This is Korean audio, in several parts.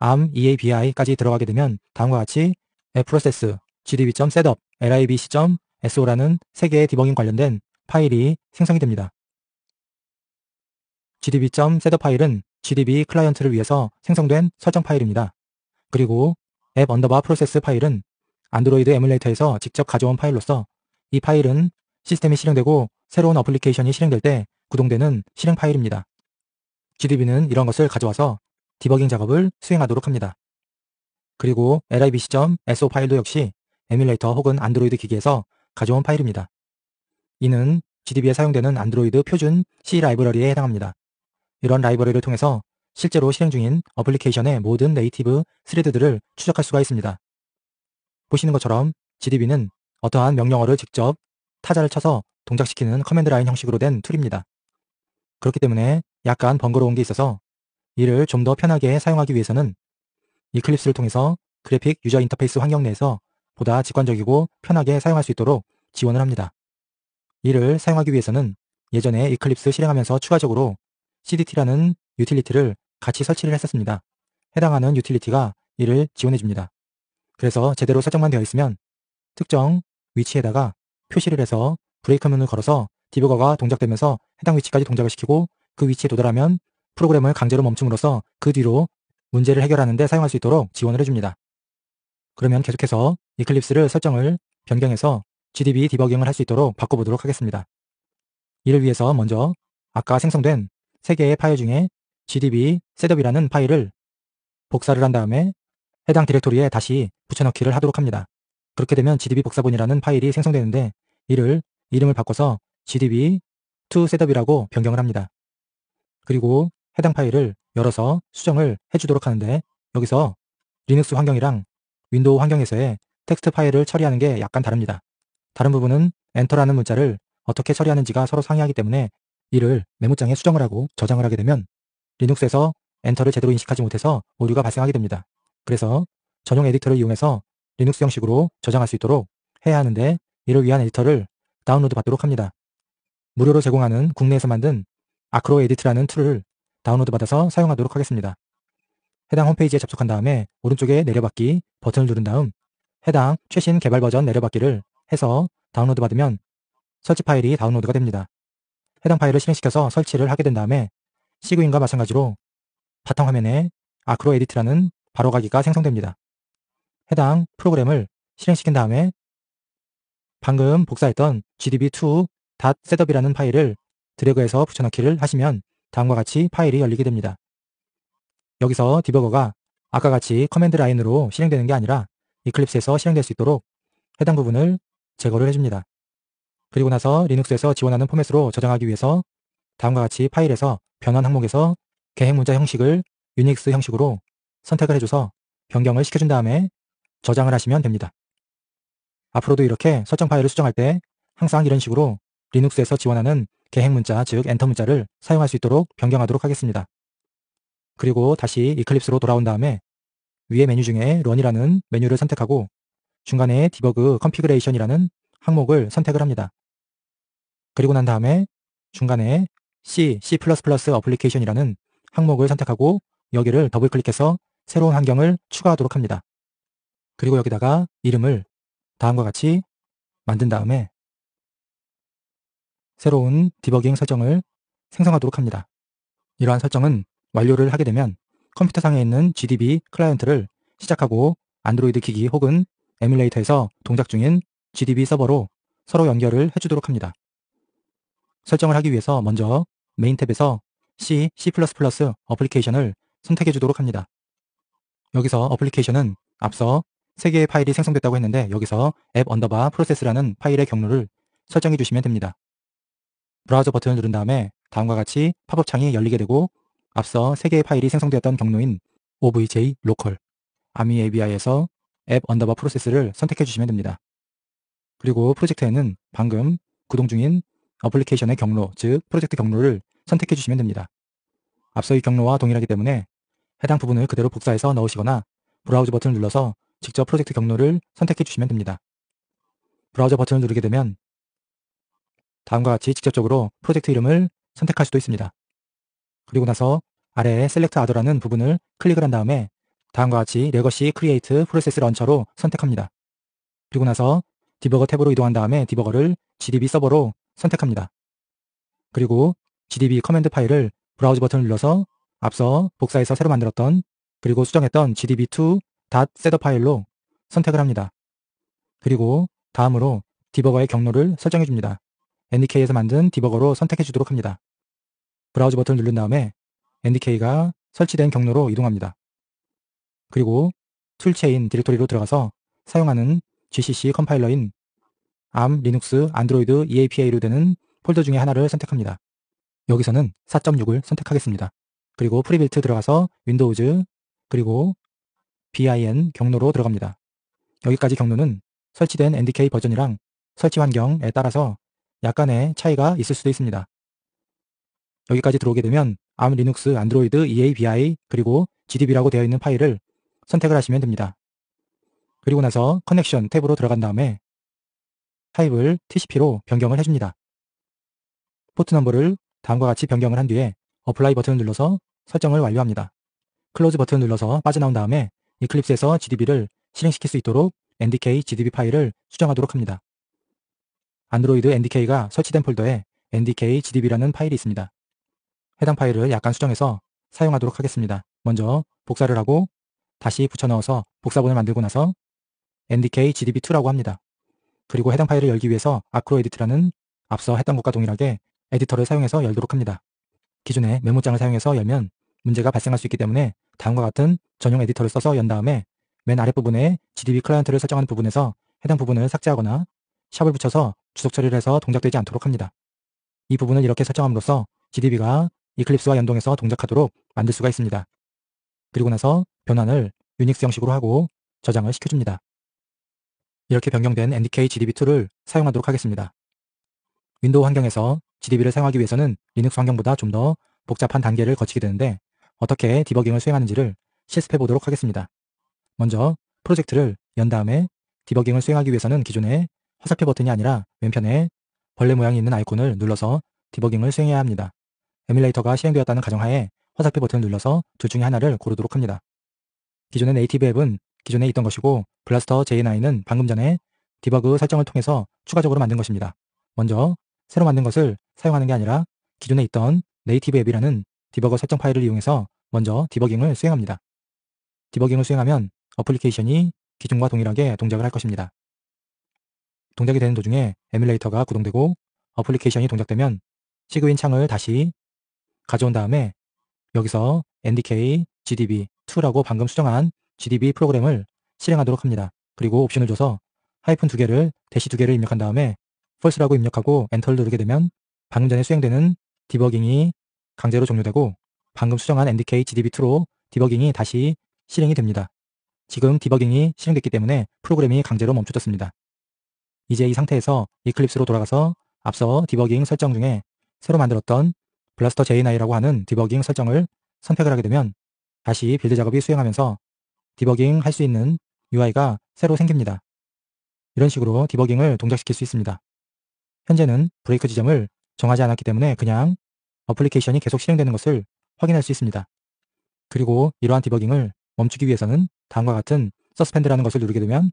arm eabi까지 들어가게 되면 다음과 같이 process, gdb.setup, libc.so라는 3개의 디버깅 관련된 파일이 생성이 됩니다. gdb.setup 파일은 gdb 클라이언트를 위해서 생성된 설정 파일입니다. 그리고 app_process 파일은 안드로이드 에뮬레이터에서 직접 가져온 파일로서 이 파일은 시스템이 실행되고 새로운 어플리케이션이 실행될 때 구동되는 실행 파일입니다. gdb는 이런 것을 가져와서 디버깅 작업을 수행하도록 합니다. 그리고 libc.so 파일도 역시 에뮬레이터 혹은 안드로이드 기기에서 가져온 파일입니다. 이는 gdb에 사용되는 안드로이드 표준 C 라이브러리에 해당합니다. 이런 라이브러리를 통해서 실제로 실행 중인 어플리케이션의 모든 네이티브 스레드들을 추적할 수가 있습니다. 보시는 것처럼 gdb는 어떠한 명령어를 직접 타자를 쳐서 동작시키는 커맨드 라인 형식으로 된 툴입니다. 그렇기 때문에 약간 번거로운 게 있어서 이를 좀 더 편하게 사용하기 위해서는 이클립스를 통해서 그래픽 유저 인터페이스 환경 내에서 보다 직관적이고 편하게 사용할 수 있도록 지원을 합니다. 이를 사용하기 위해서는 예전에 이클립스 실행하면서 추가적으로 cdt라는 유틸리티를 같이 설치를 했었습니다. 해당하는 유틸리티가 이를 지원해줍니다. 그래서 제대로 설정만 되어 있으면 특정 위치에다가 표시를 해서 브레이크문을 걸어서 디버거가 동작되면서 해당 위치까지 동작을 시키고 그 위치에 도달하면 프로그램을 강제로 멈춤으로써 그 뒤로 문제를 해결하는 데 사용할 수 있도록 지원을 해줍니다. 그러면 계속해서 이클립스를 설정을 변경해서 gdb 디버깅을 할 수 있도록 바꿔보도록 하겠습니다. 이를 위해서 먼저 아까 생성된 3개의 파일 중에 gdb setup이라는 파일을 복사를 한 다음에 해당 디렉토리에 다시 붙여넣기를 하도록 합니다. 그렇게 되면 gdb 복사본이라는 파일이 생성되는데 이를 이름을 바꿔서 gdb2setup이라고 변경을 합니다. 그리고 해당 파일을 열어서 수정을 해주도록 하는데 여기서 리눅스 환경이랑 윈도우 환경에서의 텍스트 파일을 처리하는 게 약간 다릅니다. 다른 부분은 엔터라는 문자를 어떻게 처리하는지가 서로 상이하기 때문에 이를 메모장에 수정을 하고 저장을 하게 되면 리눅스에서 엔터를 제대로 인식하지 못해서 오류가 발생하게 됩니다. 그래서 전용 에디터를 이용해서 리눅스 형식으로 저장할 수 있도록 해야 하는데 이를 위한 에디터를 다운로드 받도록 합니다. 무료로 제공하는 국내에서 만든 아크로 에디트라는 툴을 다운로드 받아서 사용하도록 하겠습니다. 해당 홈페이지에 접속한 다음에 오른쪽에 내려받기 버튼을 누른 다음 해당 최신 개발 버전 내려받기를 해서 다운로드 받으면 설치 파일이 다운로드가 됩니다. 해당 파일을 실행시켜서 설치를 하게 된 다음에 시그윈과 마찬가지로 바탕화면에 아크로 에디트라는 바로가기가 생성됩니다. 해당 프로그램을 실행시킨 다음에 방금 복사했던 gdb2.setup이라는 파일을 드래그해서 붙여넣기를 하시면 다음과 같이 파일이 열리게 됩니다. 여기서 디버거가 아까 같이 커맨드 라인으로 실행되는 게 아니라 이클립스에서 실행될 수 있도록 해당 부분을 제거를 해줍니다. 그리고 나서 리눅스에서 지원하는 포맷으로 저장하기 위해서 다음과 같이 파일에서 변환 항목에서 계획 문자 형식을 유닉스 형식으로 선택을 해줘서 변경을 시켜준 다음에 저장을 하시면 됩니다. 앞으로도 이렇게 설정 파일을 수정할 때 항상 이런 식으로 리눅스에서 지원하는 계획 문자, 즉 엔터 문자를 사용할 수 있도록 변경하도록 하겠습니다. 그리고 다시 이클립스로 돌아온 다음에 위의 메뉴 중에 런이라는 메뉴를 선택하고 중간에 디버그 컨피그레이션이라는 항목을 선택을 합니다. 그리고 난 다음에 중간에 C 어플리케이션이라는 항목을 선택하고 여기를 더블 클릭해서 새로운 환경을 추가하도록 합니다. 그리고 여기다가 이름을 다음과 같이 만든 다음에 새로운 디버깅 설정을 생성하도록 합니다. 이러한 설정은 완료를 하게 되면 컴퓨터상에 있는 gdb 클라이언트를 시작하고 안드로이드 기기 혹은 에뮬레이터에서 동작 중인 gdb 서버로 서로 연결을 해주도록 합니다. 설정을 하기 위해서 먼저 메인 탭에서 C 어플리케이션을 선택해 주도록 합니다. 여기서 어플리케이션은 앞서 3개의 파일이 생성됐다고 했는데 여기서 app_process라는 파일의 경로를 설정해 주시면 됩니다. 브라우저 버튼을 누른 다음에 다음과 같이 팝업 창이 열리게 되고 앞서 3개의 파일이 생성되었던 경로인 ovj local army abi에서 app_process를 선택해 주시면 됩니다. 그리고 프로젝트에는 방금 구동 중인 어플리케이션의 경로, 즉 프로젝트 경로를 선택해 주시면 됩니다. 앞서 이 경로와 동일하기 때문에 해당 부분을 그대로 복사해서 넣으시거나 브라우저 버튼을 눌러서 직접 프로젝트 경로를 선택해 주시면 됩니다. 브라우저 버튼을 누르게 되면 다음과 같이 직접적으로 프로젝트 이름을 선택할 수도 있습니다. 그리고 나서 아래에 Select Other라는 부분을 클릭을 한 다음에 다음과 같이 레거시 크리에이트 프로세스 런처로 선택합니다. 그리고 나서 디버거 탭으로 이동한 다음에 디버거를 GDB 서버로 선택합니다. 그리고 GDB 커맨드 파일을 브라우즈 버튼을 눌러서 앞서 복사해서 새로 만들었던 그리고 수정했던 gdb2.셋업 파일로 선택을 합니다. 그리고 다음으로 디버거의 경로를 설정해 줍니다. NDK에서 만든 디버거로 선택해 주도록 합니다. 브라우즈 버튼을 누른 다음에 NDK가 설치된 경로로 이동합니다. 그리고 툴체인 디렉토리로 들어가서 사용하는 GCC 컴파일러인 ARM, 리눅스, 안드로이드, EAPA로 되는 폴더 중에 하나를 선택합니다. 여기서는 4.6을 선택하겠습니다. 그리고 프리빌트 들어가서 윈도우즈, 그리고 bin 경로로 들어갑니다. 여기까지 경로는 설치된 NDK 버전이랑 설치 환경에 따라서 약간의 차이가 있을 수도 있습니다. 여기까지 들어오게 되면 ARM, 리눅스, 안드로이드, EABI, 그리고 GDB라고 되어 있는 파일을 선택을 하시면 됩니다. 그리고 나서 커넥션 탭으로 들어간 다음에 타입을 TCP로 변경을 해줍니다. 포트 넘버를 다음과 같이 변경을 한 뒤에 어플라이 버튼을 눌러서 설정을 완료합니다. 클로즈 버튼을 눌러서 빠져나온 다음에 이클립스에서 GDB를 실행시킬 수 있도록 NDK GDB 파일을 수정하도록 합니다. 안드로이드 NDK가 설치된 폴더에 NDK GDB라는 파일이 있습니다. 해당 파일을 약간 수정해서 사용하도록 하겠습니다. 먼저 복사를 하고 다시 붙여 넣어서 복사본을 만들고 나서 NDK GDB2라고 합니다. 그리고 해당 파일을 열기 위해서 아크로 에디트라는 앞서 했던 것과 동일하게 에디터를 사용해서 열도록 합니다. 기존의 메모장을 사용해서 열면 문제가 발생할 수 있기 때문에 다음과 같은 전용 에디터를 써서 연 다음에 맨 아랫부분에 GDB 클라이언트를 설정하는 부분에서 해당 부분을 삭제하거나 샵을 붙여서 주석 처리를 해서 동작되지 않도록 합니다. 이 부분을 이렇게 설정함으로써 GDB가 이클립스와 연동해서 동작하도록 만들 수가 있습니다. 그리고 나서 변환을 유닉스 형식으로 하고 저장을 시켜줍니다. 이렇게 변경된 NDK GDB2를 사용하도록 하겠습니다. 윈도우 환경에서 GDB를 사용하기 위해서는 리눅스 환경보다 좀 더 복잡한 단계를 거치게 되는데 어떻게 디버깅을 수행하는지를 실습해 보도록 하겠습니다. 먼저 프로젝트를 연 다음에 디버깅을 수행하기 위해서는 기존의 화살표 버튼이 아니라 왼편에 벌레 모양이 있는 아이콘을 눌러서 디버깅을 수행해야 합니다. 에뮬레이터가 실행되었다는 가정하에 화살표 버튼을 눌러서 둘 중에 하나를 고르도록 합니다. 기존의 네이티브 앱은 기존에 있던 것이고 블라스터 J9은 방금 전에 디버그 설정을 통해서 추가적으로 만든 것입니다. 먼저 새로 만든 것을 사용하는 게 아니라 기존에 있던 네이티브 앱이라는 디버거 설정 파일을 이용해서 먼저 디버깅을 수행합니다. 디버깅을 수행하면 어플리케이션이 기존과 동일하게 동작을 할 것입니다. 동작이 되는 도중에 에뮬레이터가 구동되고 어플리케이션이 동작되면 시그윈 창을 다시 가져온 다음에 여기서 NDK GDB2라고 방금 수정한 GDB 프로그램을 실행하도록 합니다. 그리고 옵션을 줘서 하이픈 2개를 대시 2개를 입력한 다음에 false라고 입력하고 엔터를 누르게 되면 방금 전에 수행되는 디버깅이 강제로 종료되고 방금 수정한 NDK GDB2로 디버깅이 다시 실행이 됩니다. 지금 디버깅이 실행됐기 때문에 프로그램이 강제로 멈춰졌습니다. 이제 이 상태에서 이클립스로 돌아가서 앞서 디버깅 설정 중에 새로 만들었던 블라스터 J9이라고 하는 디버깅 설정을 선택을 하게 되면 다시 빌드 작업이 수행하면서 디버깅 할 수 있는 UI가 새로 생깁니다. 이런 식으로 디버깅을 동작시킬 수 있습니다. 현재는 브레이크 지점을 정하지 않았기 때문에 그냥 어플리케이션이 계속 실행되는 것을 확인할 수 있습니다. 그리고 이러한 디버깅을 멈추기 위해서는 다음과 같은 서스펜드라는 것을 누르게 되면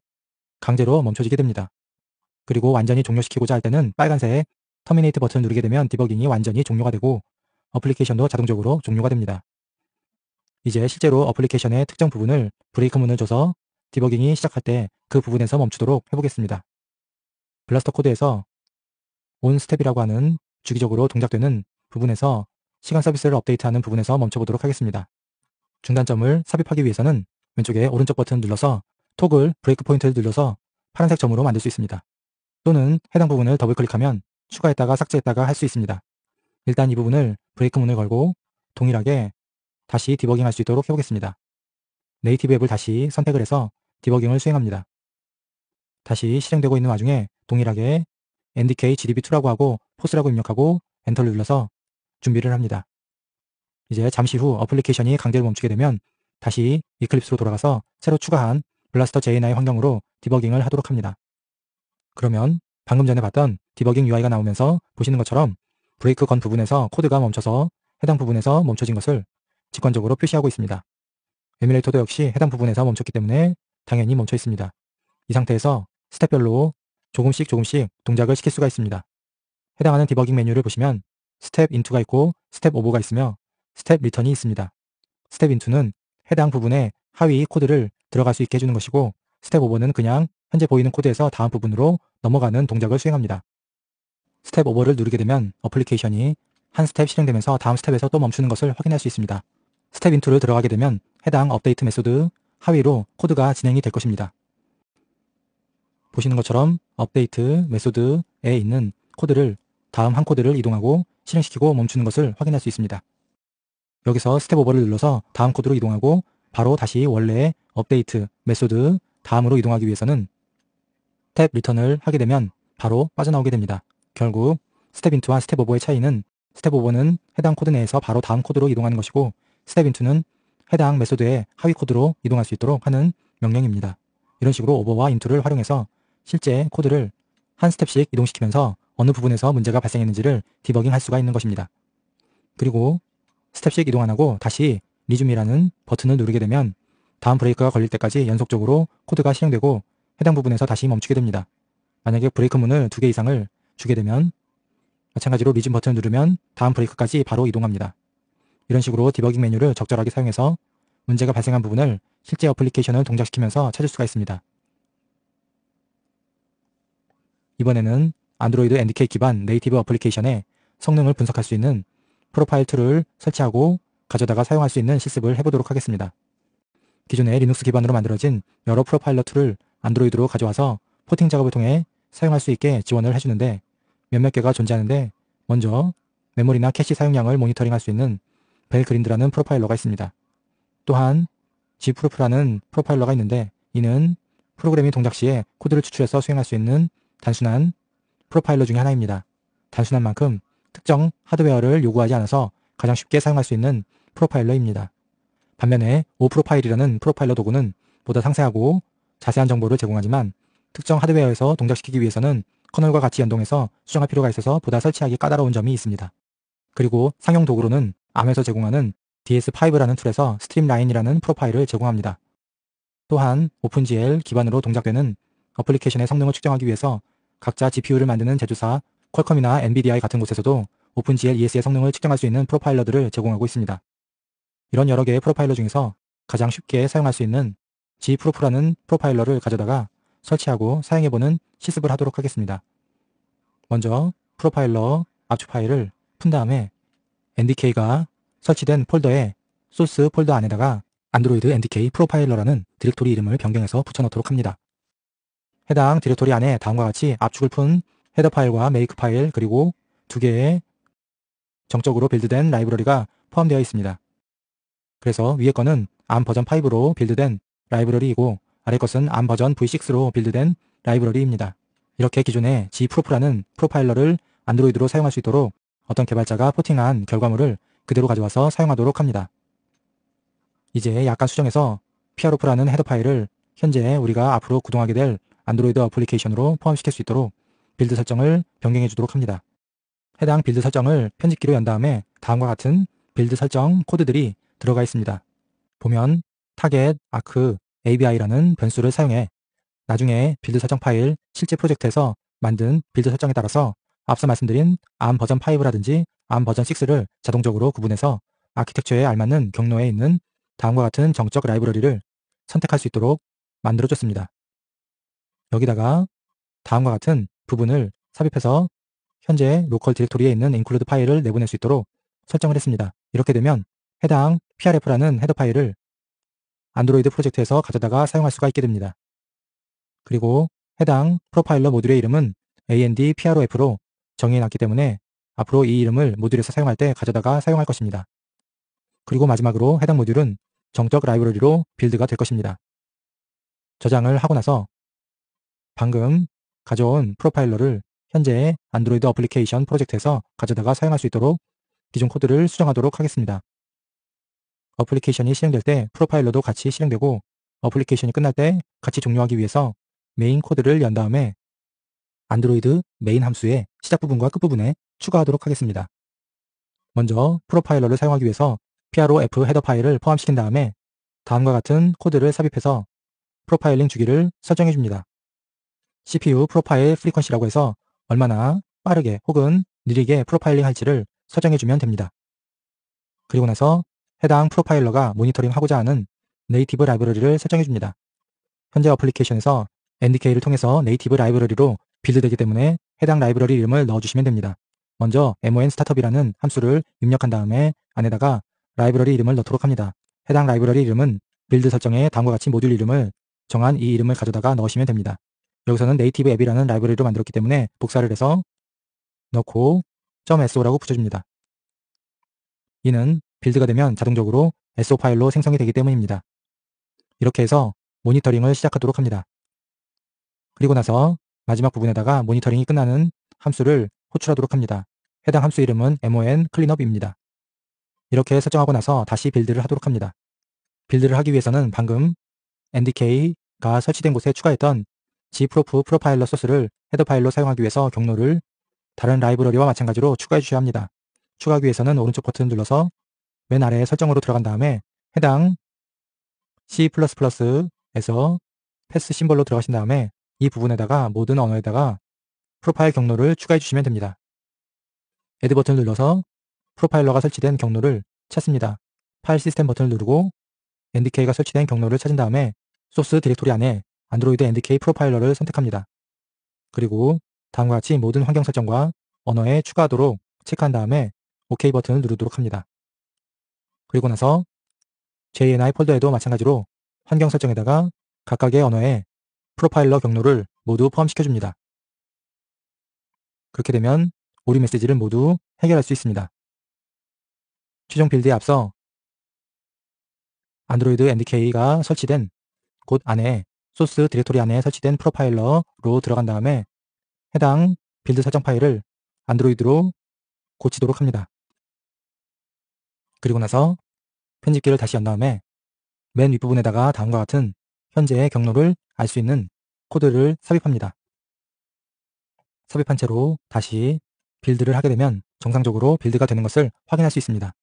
강제로 멈춰지게 됩니다. 그리고 완전히 종료시키고자 할 때는 빨간색 터미네이트 버튼을 누르게 되면 디버깅이 완전히 종료가 되고 어플리케이션도 자동적으로 종료가 됩니다. 이제 실제로 어플리케이션의 특정 부분을 브레이크 문을 줘서 디버깅이 시작할 때 그 부분에서 멈추도록 해보겠습니다. 블라스터 코드에서 온 스텝이라고 하는 주기적으로 동작되는 부분에서 시간 서비스를 업데이트하는 부분에서 멈춰보도록 하겠습니다. 중단점을 삽입하기 위해서는 왼쪽에 오른쪽 버튼을 눌러서 토글 브레이크 포인트를 눌러서 파란색 점으로 만들 수 있습니다. 또는 해당 부분을 더블 클릭하면 추가했다가 삭제했다가 할 수 있습니다. 일단 이 부분을 브레이크 문을 걸고 동일하게 다시 디버깅 할 수 있도록 해보겠습니다. 네이티브 앱을 다시 선택을 해서 디버깅을 수행합니다. 다시 실행되고 있는 와중에 동일하게 NDK GDB2라고 하고 포스라고 입력하고 엔터를 눌러서 준비를 합니다. 이제 잠시 후 어플리케이션이 강제로 멈추게 되면 다시 이클립스로 돌아가서 새로 추가한 블라스터 J9 환경으로 디버깅을 하도록 합니다. 그러면 방금 전에 봤던 디버깅 UI가 나오면서 보시는 것처럼 브레이크 건 부분에서 코드가 멈춰서 해당 부분에서 멈춰진 것을 직관적으로 표시하고 있습니다. 에뮬레이터도 역시 해당 부분에서 멈췄기 때문에 당연히 멈춰 있습니다. 이 상태에서 스텝별로 조금씩 동작을 시킬 수가 있습니다. 해당하는 디버깅 메뉴를 보시면 스텝 인투가 있고 스텝 오버가 있으며 스텝 리턴이 있습니다. 스텝 인투는 해당 부분에 하위 코드를 들어갈 수 있게 해주는 것이고 스텝 오버는 그냥 현재 보이는 코드에서 다음 부분으로 넘어가는 동작을 수행합니다. 스텝 오버를 누르게 되면 어플리케이션이 한 스텝 실행되면서 다음 스텝에서 또 멈추는 것을 확인할 수 있습니다. 스텝 인투를 들어가게 되면 해당 업데이트 메소드 하위로 코드가 진행이 될 것입니다. 보시는 것처럼 업데이트 메소드에 있는 코드를 다음 한 코드를 이동하고 실행시키고 멈추는 것을 확인할 수 있습니다. 여기서 스텝 오버를 눌러서 다음 코드로 이동하고 바로 다시 원래의 업데이트 메소드 다음으로 이동하기 위해서는 스텝 리턴을 하게 되면 바로 빠져나오게 됩니다. 결국 스텝 인투와 스텝 오버의 차이는 스텝 오버는 해당 코드 내에서 바로 다음 코드로 이동하는 것이고 스텝 인투는 해당 메소드의 하위 코드로 이동할 수 있도록 하는 명령입니다. 이런 식으로 오버와 인투를 활용해서 실제 코드를 한 스텝씩 이동시키면서 어느 부분에서 문제가 발생했는지를 디버깅 할 수가 있는 것입니다. 그리고 스텝씩 이동 안 하고 다시 리줌이라는 버튼을 누르게 되면 다음 브레이크가 걸릴 때까지 연속적으로 코드가 실행되고 해당 부분에서 다시 멈추게 됩니다. 만약에 브레이크 문을 2개 이상을 주게 되면 마찬가지로 리즘 버튼을 누르면 다음 브레이크까지 바로 이동합니다. 이런 식으로 디버깅 메뉴를 적절하게 사용해서 문제가 발생한 부분을 실제 어플리케이션을 동작시키면서 찾을 수가 있습니다. 이번에는 안드로이드 NDK 기반 네이티브 어플리케이션의 성능을 분석할 수 있는 프로파일 툴을 설치하고 가져다가 사용할 수 있는 실습을 해보도록 하겠습니다. 기존의 리눅스 기반으로 만들어진 여러 프로파일러 툴을 안드로이드로 가져와서 포팅 작업을 통해 사용할 수 있게 지원을 해주는데 몇몇 개가 존재하는데 먼저 메모리나 캐시 사용량을 모니터링할 수 있는 벨그린드라는 프로파일러가 있습니다. 또한 gproof라는 프로파일러가 있는데 이는 프로그램이 동작 시에 코드를 추출해서 수행할 수 있는 단순한 프로파일러 중에 하나입니다. 단순한 만큼 특정 하드웨어를 요구하지 않아서 가장 쉽게 사용할 수 있는 프로파일러입니다. 반면에 오프로파일이라는 프로파일러 도구는 보다 상세하고 자세한 정보를 제공하지만 특정 하드웨어에서 동작시키기 위해서는 커널과 같이 연동해서 수정할 필요가 있어서 보다 설치하기 까다로운 점이 있습니다. 그리고 상용 도구로는 암에서 제공하는 DS5라는 툴에서 스트림라인이라는 프로파일을 제공합니다. 또한 오픈GL 기반으로 동작되는 어플리케이션의 성능을 측정하기 위해서 각자 GPU를 만드는 제조사 퀄컴이나 엔비디아이 같은 곳에서도 오픈GL ES의 성능을 측정할 수 있는 프로파일러들을 제공하고 있습니다. 이런 여러 개의 프로파일러 중에서 가장 쉽게 사용할 수 있는 gproof라는 프로파일러를 가져다가 설치하고 사용해보는 실습을 하도록 하겠습니다. 먼저 프로파일러 압축 파일을 푼 다음에 NDK가 설치된 폴더의 소스 폴더 안에다가 안드로이드 NDK 프로파일러라는 디렉토리 이름을 변경해서 붙여넣도록 합니다. 해당 디렉토리 안에 다음과 같이 압축을 푼 헤더 파일과 메이크 파일 그리고 2개의 정적으로 빌드된 라이브러리가 포함되어 있습니다. 그래서 위에 거는 ARM 버전 5로 빌드된 라이브러리이고 아래 것은 ARM 버전 V6로 빌드된 라이브러리입니다. 이렇게 기존의 gproof라는 프로파일러를 안드로이드로 사용할 수 있도록 어떤 개발자가 포팅한 결과물을 그대로 가져와서 사용하도록 합니다. 이제 약간 수정해서 prof라는 헤더 파일을 현재 우리가 앞으로 구동하게 될 안드로이드 어플리케이션으로 포함시킬 수 있도록 빌드 설정을 변경해 주도록 합니다. 해당 빌드 설정을 편집기로 연 다음에 다음과 같은 빌드 설정 코드들이 들어가 있습니다. 보면 타겟, 아크, ABI라는 변수를 사용해 나중에 빌드 설정 파일 실제 프로젝트에서 만든 빌드 설정에 따라서 앞서 말씀드린 ARM 버전 5라든지 ARM 버전 6를 자동적으로 구분해서 아키텍처에 알맞는 경로에 있는 다음과 같은 정적 라이브러리를 선택할 수 있도록 만들어줬습니다. 여기다가 다음과 같은 부분을 삽입해서 현재 로컬 디렉토리에 있는 include 파일을 내보낼 수 있도록 설정을 했습니다. 이렇게 되면 해당 prf라는 헤더 파일을 안드로이드 프로젝트에서 가져다가 사용할 수가 있게 됩니다. 그리고 해당 프로파일러 모듈의 이름은 AND PROF로 정의해놨기 때문에 앞으로 이 이름을 모듈에서 사용할 때 가져다가 사용할 것입니다. 그리고 마지막으로 해당 모듈은 정적 라이브러리로 빌드가 될 것입니다. 저장을 하고 나서 방금 가져온 프로파일러를 현재 안드로이드 어플리케이션 프로젝트에서 가져다가 사용할 수 있도록 기존 코드를 수정하도록 하겠습니다. 어플리케이션이 실행될 때 프로파일러도 같이 실행되고 어플리케이션이 끝날 때 같이 종료하기 위해서 메인 코드를 연 다음에 안드로이드 메인 함수의 시작 부분과 끝 부분에 추가하도록 하겠습니다. 먼저 프로파일러를 사용하기 위해서 prof 헤더 파일을 포함시킨 다음에 다음과 같은 코드를 삽입해서 프로파일링 주기를 설정해 줍니다. CPU 프로파일 프리퀀시라고 해서 얼마나 빠르게 혹은 느리게 프로파일링 할지를 설정해 주면 됩니다. 그리고 나서 해당 프로파일러가 모니터링하고자 하는 네이티브 라이브러리를 설정해 줍니다. 현재 어플리케이션에서 NDK를 통해서 네이티브 라이브러리로 빌드되기 때문에 해당 라이브러리 이름을 넣어주시면 됩니다. 먼저 mon startup이라는 함수를 입력한 다음에 안에다가 라이브러리 이름을 넣도록 합니다. 해당 라이브러리 이름은 빌드 설정에 다음과 같이 모듈 이름을 정한 이 이름을 가져다가 넣으시면 됩니다. 여기서는 네이티브 앱이라는 라이브러리로 만들었기 때문에 복사를 해서 넣고 .so라고 붙여줍니다. 이는 빌드가 되면 자동적으로 SO 파일로 생성이 되기 때문입니다. 이렇게 해서 모니터링을 시작하도록 합니다. 그리고 나서 마지막 부분에다가 모니터링이 끝나는 함수를 호출하도록 합니다. 해당 함수 이름은 mon cleanup입니다. 이렇게 설정하고 나서 다시 빌드를 하도록 합니다. 빌드를 하기 위해서는 방금 ndk가 설치된 곳에 추가했던 gprof 프로파일러 소스를 헤더 파일로 사용하기 위해서 경로를 다른 라이브러리와 마찬가지로 추가해 주셔야 합니다. 추가하기 위해서는 오른쪽 버튼을 눌러서 맨 아래에 설정으로 들어간 다음에 해당 C++에서 패스 심볼로 들어가신 다음에 이 부분에다가 모든 언어에다가 프로파일 경로를 추가해 주시면 됩니다. 애드 버튼을 눌러서 프로파일러가 설치된 경로를 찾습니다. 파일 시스템 버튼을 누르고 ndk가 설치된 경로를 찾은 다음에 소스 디렉토리 안에 안드로이드 ndk 프로파일러를 선택합니다. 그리고 다음과 같이 모든 환경 설정과 언어에 추가하도록 체크한 다음에 OK 버튼을 누르도록 합니다. 그리고 나서 JNI 폴더에도 마찬가지로 환경 설정에다가 각각의 언어에 프로파일러 경로를 모두 포함시켜줍니다. 그렇게 되면 오류 메시지를 모두 해결할 수 있습니다. 최종 빌드에 앞서 안드로이드 ndk가 설치된 곳 안에 소스 디렉토리 안에 설치된 프로파일러로 들어간 다음에 해당 빌드 설정 파일을 안드로이드로 고치도록 합니다. 그리고 나서 편집기를 다시 연 다음에 맨 윗부분에다가 다음과 같은 현재의 경로를 알 수 있는 코드를 삽입합니다. 삽입한 채로 다시 빌드를 하게 되면 정상적으로 빌드가 되는 것을 확인할 수 있습니다.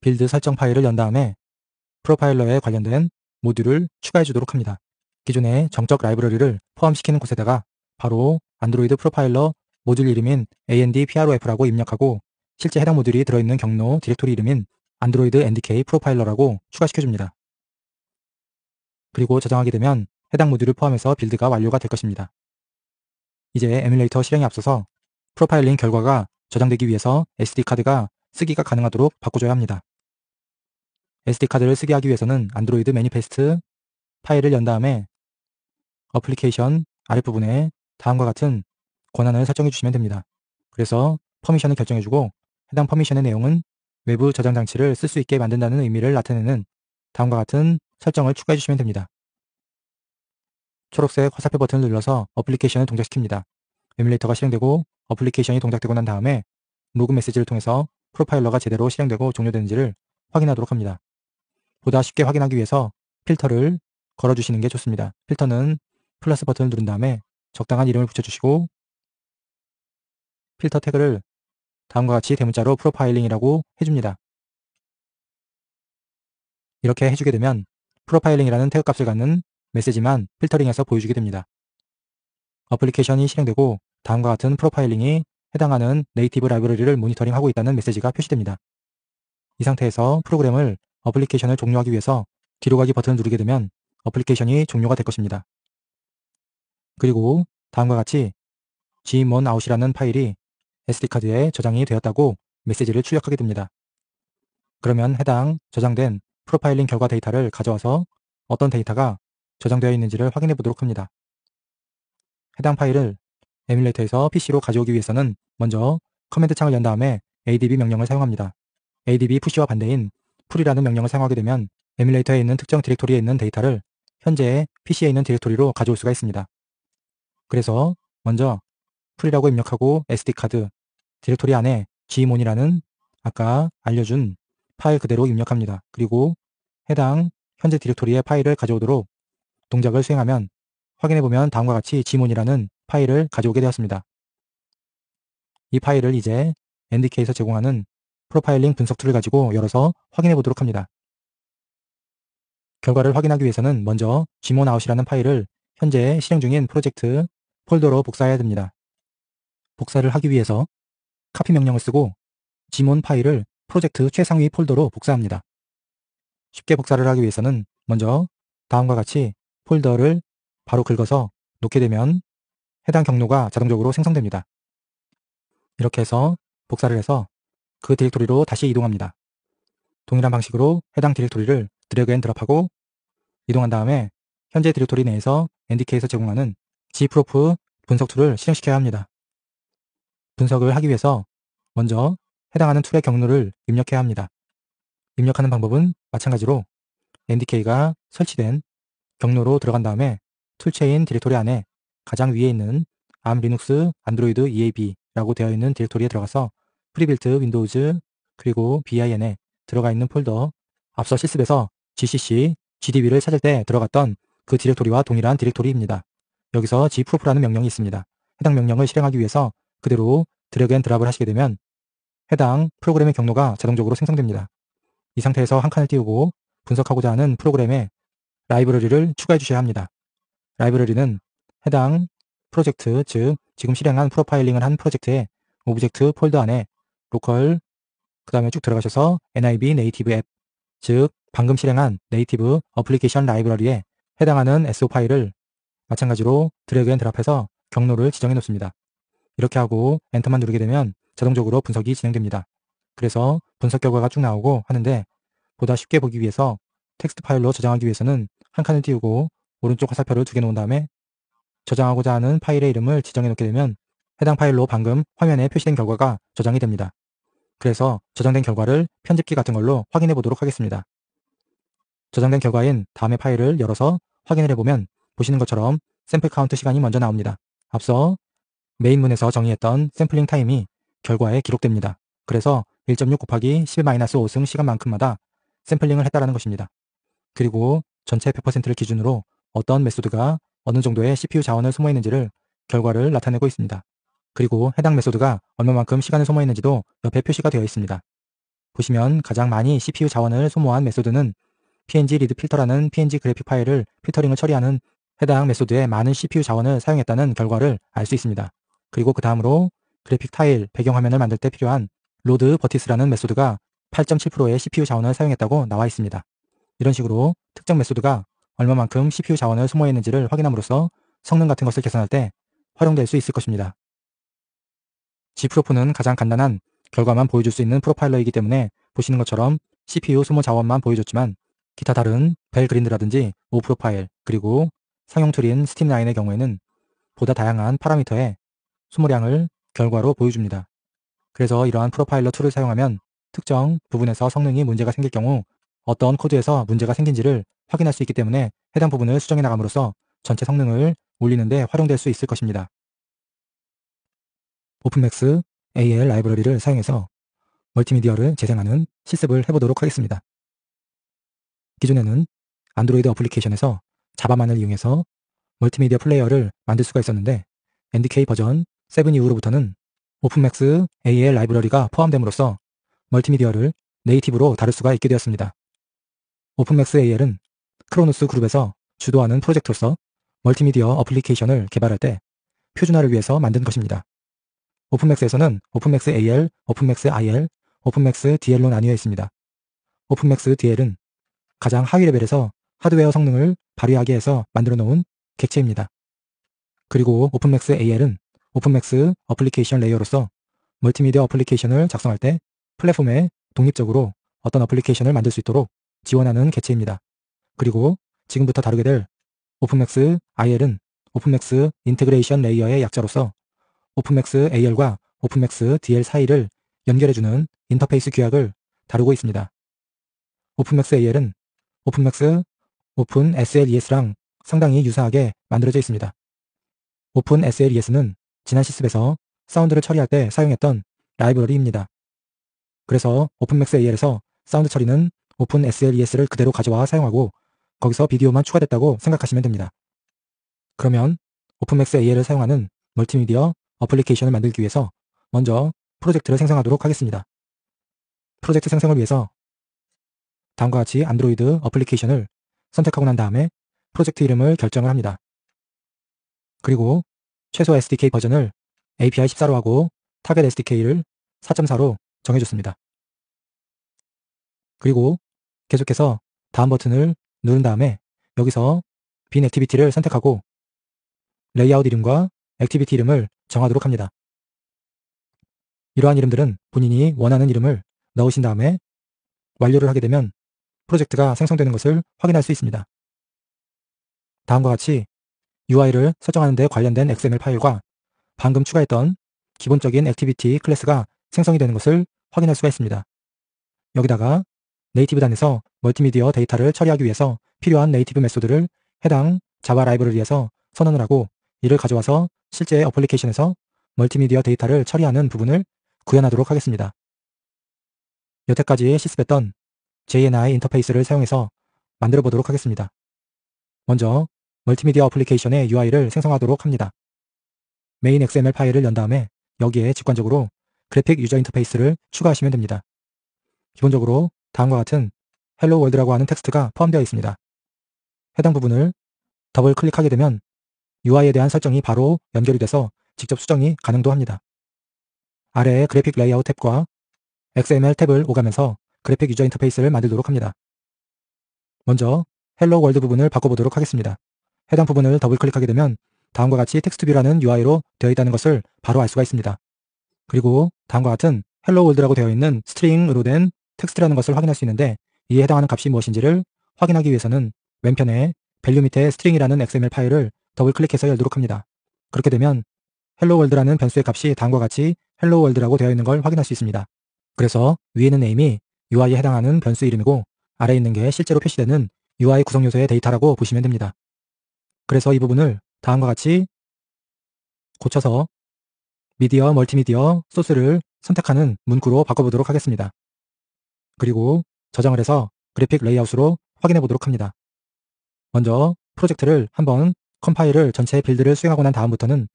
빌드 설정 파일을 연 다음에 프로파일러에 관련된 모듈을 추가해 주도록 합니다. 기존의 정적 라이브러리를 포함시키는 곳에다가 바로 안드로이드 프로파일러 모듈 이름인 andprof라고 입력하고 실제 해당 모듈이 들어있는 경로 디렉토리 이름인 안드로이드 ndk 프로파일러라고 추가시켜줍니다. 그리고 저장하게 되면 해당 모듈을 포함해서 빌드가 완료가 될 것입니다. 이제 에뮬레이터 실행에 앞서서 프로파일링 결과가 저장되기 위해서 SD카드가 쓰기가 가능하도록 바꿔줘야 합니다. SD카드를 쓰게 하기 위해서는 안드로이드 매니페스트 파일을 연 다음에 어플리케이션 아랫부분에 다음과 같은 권한을 설정해 주시면 됩니다. 그래서 퍼미션을 결정해주고 해당 퍼미션의 내용은 외부 저장 장치를 쓸 수 있게 만든다는 의미를 나타내는 다음과 같은 설정을 추가해 주시면 됩니다. 초록색 화살표 버튼을 눌러서 어플리케이션을 동작시킵니다. 에뮬레이터가 실행되고 어플리케이션이 동작되고 난 다음에 로그 메시지를 통해서 프로파일러가 제대로 실행되고 종료되는지를 확인하도록 합니다. 보다 쉽게 확인하기 위해서 필터를 걸어주시는 게 좋습니다. 필터는 플러스 버튼을 누른 다음에 적당한 이름을 붙여주시고 필터 태그를 다음과 같이 대문자로 프로파일링이라고 해줍니다. 이렇게 해주게 되면 프로파일링이라는 태그 값을 갖는 메시지만 필터링해서 보여주게 됩니다. 어플리케이션이 실행되고 다음과 같은 프로파일링이 해당하는 네이티브 라이브러리를 모니터링하고 있다는 메시지가 표시됩니다. 이 상태에서 프로그램을 어플리케이션을 종료하기 위해서 뒤로 가기 버튼을 누르게 되면 어플리케이션이 종료가 될 것입니다. 그리고 다음과 같이 gmonout이라는 파일이 SD카드에 저장이 되었다고 메시지를 출력하게 됩니다. 그러면 해당 저장된 프로파일링 결과 데이터를 가져와서 어떤 데이터가 저장되어 있는지를 확인해 보도록 합니다. 해당 파일을 에뮬레이터에서 PC로 가져오기 위해서는 먼저 커맨드 창을 연 다음에 adb 명령을 사용합니다. adb push와 반대인 pull이라는 명령을 사용하게 되면 에뮬레이터에 있는 특정 디렉토리에 있는 데이터를 현재의 PC에 있는 디렉토리로 가져올 수가 있습니다. 그래서 먼저 pull이라고 입력하고 SD카드 디렉토리 안에 gmon이라는 아까 알려준 파일 그대로 입력합니다. 그리고 해당 현재 디렉토리의 파일을 가져오도록 동작을 수행하면 확인해보면 다음과 같이 gmon이라는 파일을 가져오게 되었습니다. 이 파일을 이제 ndk에서 제공하는 프로파일링 분석 툴을 가지고 열어서 확인해 보도록 합니다. 결과를 확인하기 위해서는 먼저 gmonOut이라는 파일을 현재 실행 중인 프로젝트 폴더로 복사해야 됩니다. 복사를 하기 위해서 카피 명령을 쓰고 gmon 파일을 프로젝트 최상위 폴더로 복사합니다. 쉽게 복사를 하기 위해서는 먼저 다음과 같이 폴더를 바로 긁어서 놓게 되면 해당 경로가 자동적으로 생성됩니다. 이렇게 해서 복사를 해서 그 디렉토리로 다시 이동합니다. 동일한 방식으로 해당 디렉토리를 드래그 앤 드랍하고 이동한 다음에 현재 디렉토리 내에서 NDK에서 제공하는 gprof 분석 툴을 실행시켜야 합니다. 분석을 하기 위해서 먼저 해당하는 툴의 경로를 입력해야 합니다. 입력하는 방법은 마찬가지로 NDK가 설치된 경로로 들어간 다음에 툴체인 디렉토리 안에 가장 위에 있는 ARM 리눅스 안드로이드 EAB라고 되어 있는 디렉토리에 들어가서 프리빌트 윈도우즈 그리고 bin에 들어가 있는 폴더 앞서 실습에서 gcc, gdb를 찾을 때 들어갔던 그 디렉토리와 동일한 디렉토리입니다. 여기서 gproof라는 명령이 있습니다. 해당 명령을 실행하기 위해서 그대로 드래그 앤 드랍을 하시게 되면 해당 프로그램의 경로가 자동적으로 생성됩니다. 이 상태에서 한 칸을 띄우고 분석하고자 하는 프로그램의 라이브러리를 추가해 주셔야 합니다. 라이브러리는 해당 프로젝트, 즉 지금 실행한 프로파일링을 한 프로젝트의 오브젝트 폴더 안에 로컬 그 다음에 쭉 들어가셔서 NIB 네이티브 앱, 즉 방금 실행한 네이티브 어플리케이션 라이브러리에 해당하는 SO 파일을 마찬가지로 드래그 앤 드랍해서 경로를 지정해 놓습니다. 이렇게 하고 엔터만 누르게 되면 자동적으로 분석이 진행됩니다. 그래서 분석 결과가 쭉 나오고 하는데 보다 쉽게 보기 위해서 텍스트 파일로 저장하기 위해서는 한 칸을 띄우고 오른쪽 화살표를 두 개 놓은 다음에 저장하고자 하는 파일의 이름을 지정해 놓게 되면 해당 파일로 방금 화면에 표시된 결과가 저장이 됩니다. 그래서 저장된 결과를 편집키 같은 걸로 확인해 보도록 하겠습니다. 저장된 결과인 다음의 파일을 열어서 확인을 해보면 보시는 것처럼 샘플 카운트 시간이 먼저 나옵니다. 앞서 메인 문에서 정의했던 샘플링 타임이 결과에 기록됩니다. 그래서 1.6 곱하기 10-5승 시간만큼마다 샘플링을 했다라는 것입니다. 그리고 전체 100%를 기준으로 어떤 메소드가 어느 정도의 CPU 자원을 소모했는지를 결과를 나타내고 있습니다. 그리고 해당 메소드가 얼마만큼 시간을 소모했는지도 옆에 표시가 되어 있습니다. 보시면 가장 많이 CPU 자원을 소모한 메소드는 png 리드 필터라는 png 그래픽 파일을 필터링을 처리하는 해당 메소드에 많은 CPU 자원을 사용했다는 결과를 알 수 있습니다. 그리고 그 다음으로 그래픽 타일 배경화면을 만들 때 필요한 로드 버티스라는 메소드가 8.7%의 CPU 자원을 사용했다고 나와 있습니다. 이런 식으로 특정 메소드가 얼마만큼 CPU 자원을 소모했는지를 확인함으로써 성능 같은 것을 계산할 때 활용될 수 있을 것입니다. gproof는 가장 간단한 결과만 보여줄 수 있는 프로파일러이기 때문에 보시는 것처럼 CPU 소모 자원만 보여줬지만 기타 다른 벨그린드라든지 오프로파일 그리고 상용 툴인 스팀라인의 경우에는 보다 다양한 파라미터의 소모량을 결과로 보여줍니다. 그래서 이러한 프로파일러 툴을 사용하면 특정 부분에서 성능이 문제가 생길 경우 어떤 코드에서 문제가 생긴지를 확인할 수 있기 때문에 해당 부분을 수정해 나감으로써 전체 성능을 올리는 데 활용될 수 있을 것입니다. 오픈맥스 AL 라이브러리를 사용해서 멀티미디어를 재생하는 실습을 해보도록 하겠습니다. 기존에는 안드로이드 어플리케이션에서 자바만을 이용해서 멀티미디어 플레이어를 만들 수가 있었는데 NDK 버전 7 이후로부터는 오픈맥스 AL 라이브러리가 포함됨으로써 멀티미디어를 네이티브로 다룰 수가 있게 되었습니다. 오픈맥스 AL은 크로노스 그룹에서 주도하는 프로젝트로서 멀티미디어 어플리케이션을 개발할 때 표준화를 위해서 만든 것입니다. 오픈맥스에서는 오픈맥스 AL, 오픈맥스 IL, 오픈맥스 DL로 나뉘어 있습니다. 오픈맥스 DL은 가장 하위 레벨에서 하드웨어 성능을 발휘하게 해서 만들어 놓은 객체입니다. 그리고 오픈맥스 AL은 오픈맥스 어플리케이션 레이어로서 멀티미디어 어플리케이션을 작성할 때 플랫폼에 독립적으로 어떤 어플리케이션을 만들 수 있도록 지원하는 객체입니다. 그리고 지금부터 다루게 될 오픈맥스 IL은 오픈맥스 인테그레이션 레이어의 약자로서 오픈맥스 AL과 오픈맥스 DL 사이를 연결해주는 인터페이스 규약을 다루고 있습니다. 오픈맥스 AL은 오픈맥스 오픈 SLES랑 상당히 유사하게 만들어져 있습니다. 오픈 SLES는 지난 실습에서 사운드를 처리할 때 사용했던 라이브러리입니다. 그래서 오픈맥스 AL에서 사운드 처리는 오픈 SLES를 그대로 가져와 사용하고 거기서 비디오만 추가됐다고 생각하시면 됩니다. 그러면 오픈맥스 AL을 사용하는 멀티미디어 어플리케이션을 만들기 위해서 먼저 프로젝트를 생성하도록 하겠습니다. 프로젝트 생성을 위해서 다음과 같이 안드로이드 어플리케이션을 선택하고 난 다음에 프로젝트 이름을 결정을 합니다. 그리고 최소 SDK 버전을 API 14로 하고 타겟 SDK를 4.4로 정해줬습니다. 그리고 계속해서 다음 버튼을 누른 다음에 여기서 빈 액티비티를 선택하고 레이아웃 이름과 액티비티 이름을 정하도록 합니다. 이러한 이름들은 본인이 원하는 이름을 넣으신 다음에 완료를 하게 되면 프로젝트가 생성되는 것을 확인할 수 있습니다. 다음과 같이 UI를 설정하는 데 관련된 XML 파일과 방금 추가했던 기본적인 액티비티 클래스가 생성이 되는 것을 확인할 수가 있습니다. 여기다가 네이티브 단에서 멀티미디어 데이터를 처리하기 위해서 필요한 네이티브 메소드를 해당 자바 라이브러리에서 선언을 하고 이를 가져와서 실제 어플리케이션에서 멀티미디어 데이터를 처리하는 부분을 구현하도록 하겠습니다. 여태까지 실습했던 JNI 인터페이스를 사용해서 만들어 보도록 하겠습니다. 먼저 멀티미디어 어플리케이션의 UI를 생성하도록 합니다. 메인 XML 파일을 연 다음에 여기에 직관적으로 그래픽 유저 인터페이스를 추가하시면 됩니다. 기본적으로 다음과 같은 헬로 월드라고 하는 텍스트가 포함되어 있습니다. 해당 부분을 더블 클릭하게 되면 UI에 대한 설정이 바로 연결이 돼서 직접 수정이 가능도 합니다. 아래에 그래픽 레이아웃 탭과 XML 탭을 오가면서 그래픽 유저 인터페이스를 만들도록 합니다. 먼저 헬로 월드 부분을 바꿔보도록 하겠습니다. 해당 부분을 더블 클릭하게 되면 다음과 같이 텍스트 뷰라는 UI로 되어 있다는 것을 바로 알 수가 있습니다. 그리고 다음과 같은 헬로 월드라고 되어 있는 스트링으로 된 텍스트라는 것을 확인할 수 있는데 이에 해당하는 값이 무엇인지를 확인하기 위해서는 왼편에 밸류 밑에 스트링이라는 XML 파일을 더블 클릭해서 열도록 합니다. 그렇게 되면 헬로 월드라는 변수의 값이 다음과 같이 헬로 월드라고 되어 있는 걸 확인할 수 있습니다. 그래서 위에 있는 네임이 UI에 해당하는 변수 이름이고 아래에 있는 게 실제로 표시되는 UI 구성 요소의 데이터라고 보시면 됩니다. 그래서 이 부분을 다음과 같이 고쳐서 미디어, 멀티미디어, 소스를 선택하는 문구로 바꿔보도록 하겠습니다. 그리고 저장을 해서 그래픽 레이아웃으로 확인해 보도록 합니다. 먼저 프로젝트를 한번 컴파일을 전체 빌드를 수행하고 난 다음부터는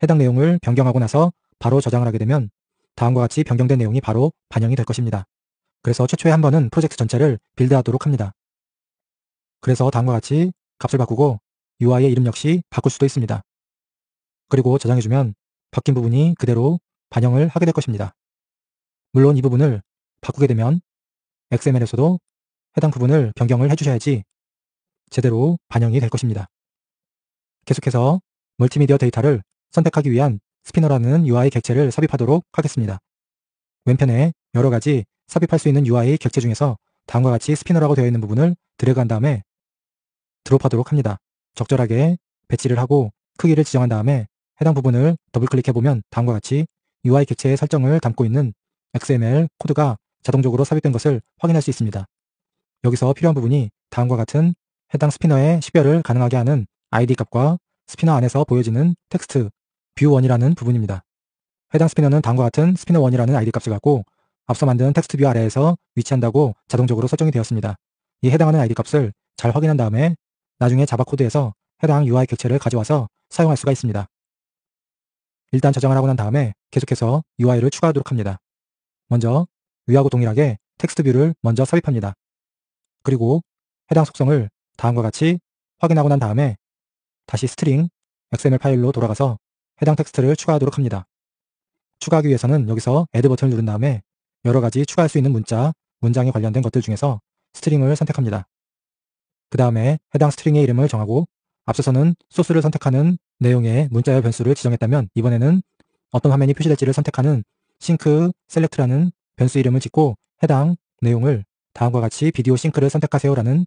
해당 내용을 변경하고 나서 바로 저장을 하게 되면 다음과 같이 변경된 내용이 바로 반영이 될 것입니다. 그래서 최초에 한 번은 프로젝트 전체를 빌드하도록 합니다. 그래서 다음과 같이 값을 바꾸고 UI의 이름 역시 바꿀 수도 있습니다. 그리고 저장해주면 바뀐 부분이 그대로 반영을 하게 될 것입니다. 물론 이 부분을 바꾸게 되면 XML에서도 해당 부분을 변경을 해주셔야지 제대로 반영이 될 것입니다. 계속해서 멀티미디어 데이터를 선택하기 위한 스피너라는 UI 객체를 삽입하도록 하겠습니다. 왼편에 여러 가지 삽입할 수 있는 UI 객체 중에서 다음과 같이 스피너라고 되어 있는 부분을 드래그한 다음에 드롭하도록 합니다. 적절하게 배치를 하고 크기를 지정한 다음에 해당 부분을 더블 클릭해보면 다음과 같이 UI 객체의 설정을 담고 있는 XML 코드가 자동적으로 삽입된 것을 확인할 수 있습니다. 여기서 필요한 부분이 다음과 같은 해당 스피너의 식별을 가능하게 하는 ID 값과 스피너 안에서 보여지는 텍스트 뷰1이라는 부분입니다. 해당 스피너는 다음과 같은 스피너1이라는 ID 값을 갖고 앞서 만든 텍스트 뷰 아래에서 위치한다고 자동적으로 설정이 되었습니다. 이 해당하는 ID 값을 잘 확인한 다음에 나중에 자바 코드에서 해당 UI 객체를 가져와서 사용할 수가 있습니다. 일단 저장을 하고 난 다음에 계속해서 UI를 추가하도록 합니다. 먼저 위하고 동일하게 텍스트 뷰를 먼저 삽입합니다. 그리고 해당 속성을 다음과 같이 확인하고 난 다음에 다시 스트링 XML 파일로 돌아가서 해당 텍스트를 추가하도록 합니다. 추가하기 위해서는 여기서 Add 버튼을 누른 다음에 여러 가지 추가할 수 있는 문장에 관련된 것들 중에서 스트링을 선택합니다. 그 다음에 해당 스트링의 이름을 정하고 앞서서는 소스를 선택하는 내용의 문자열 변수를 지정했다면 이번에는 어떤 화면이 표시될지를 선택하는 싱크 셀렉트라는 변수 이름을 짓고 해당 내용을 다음과 같이 비디오 싱크를 선택하세요 라는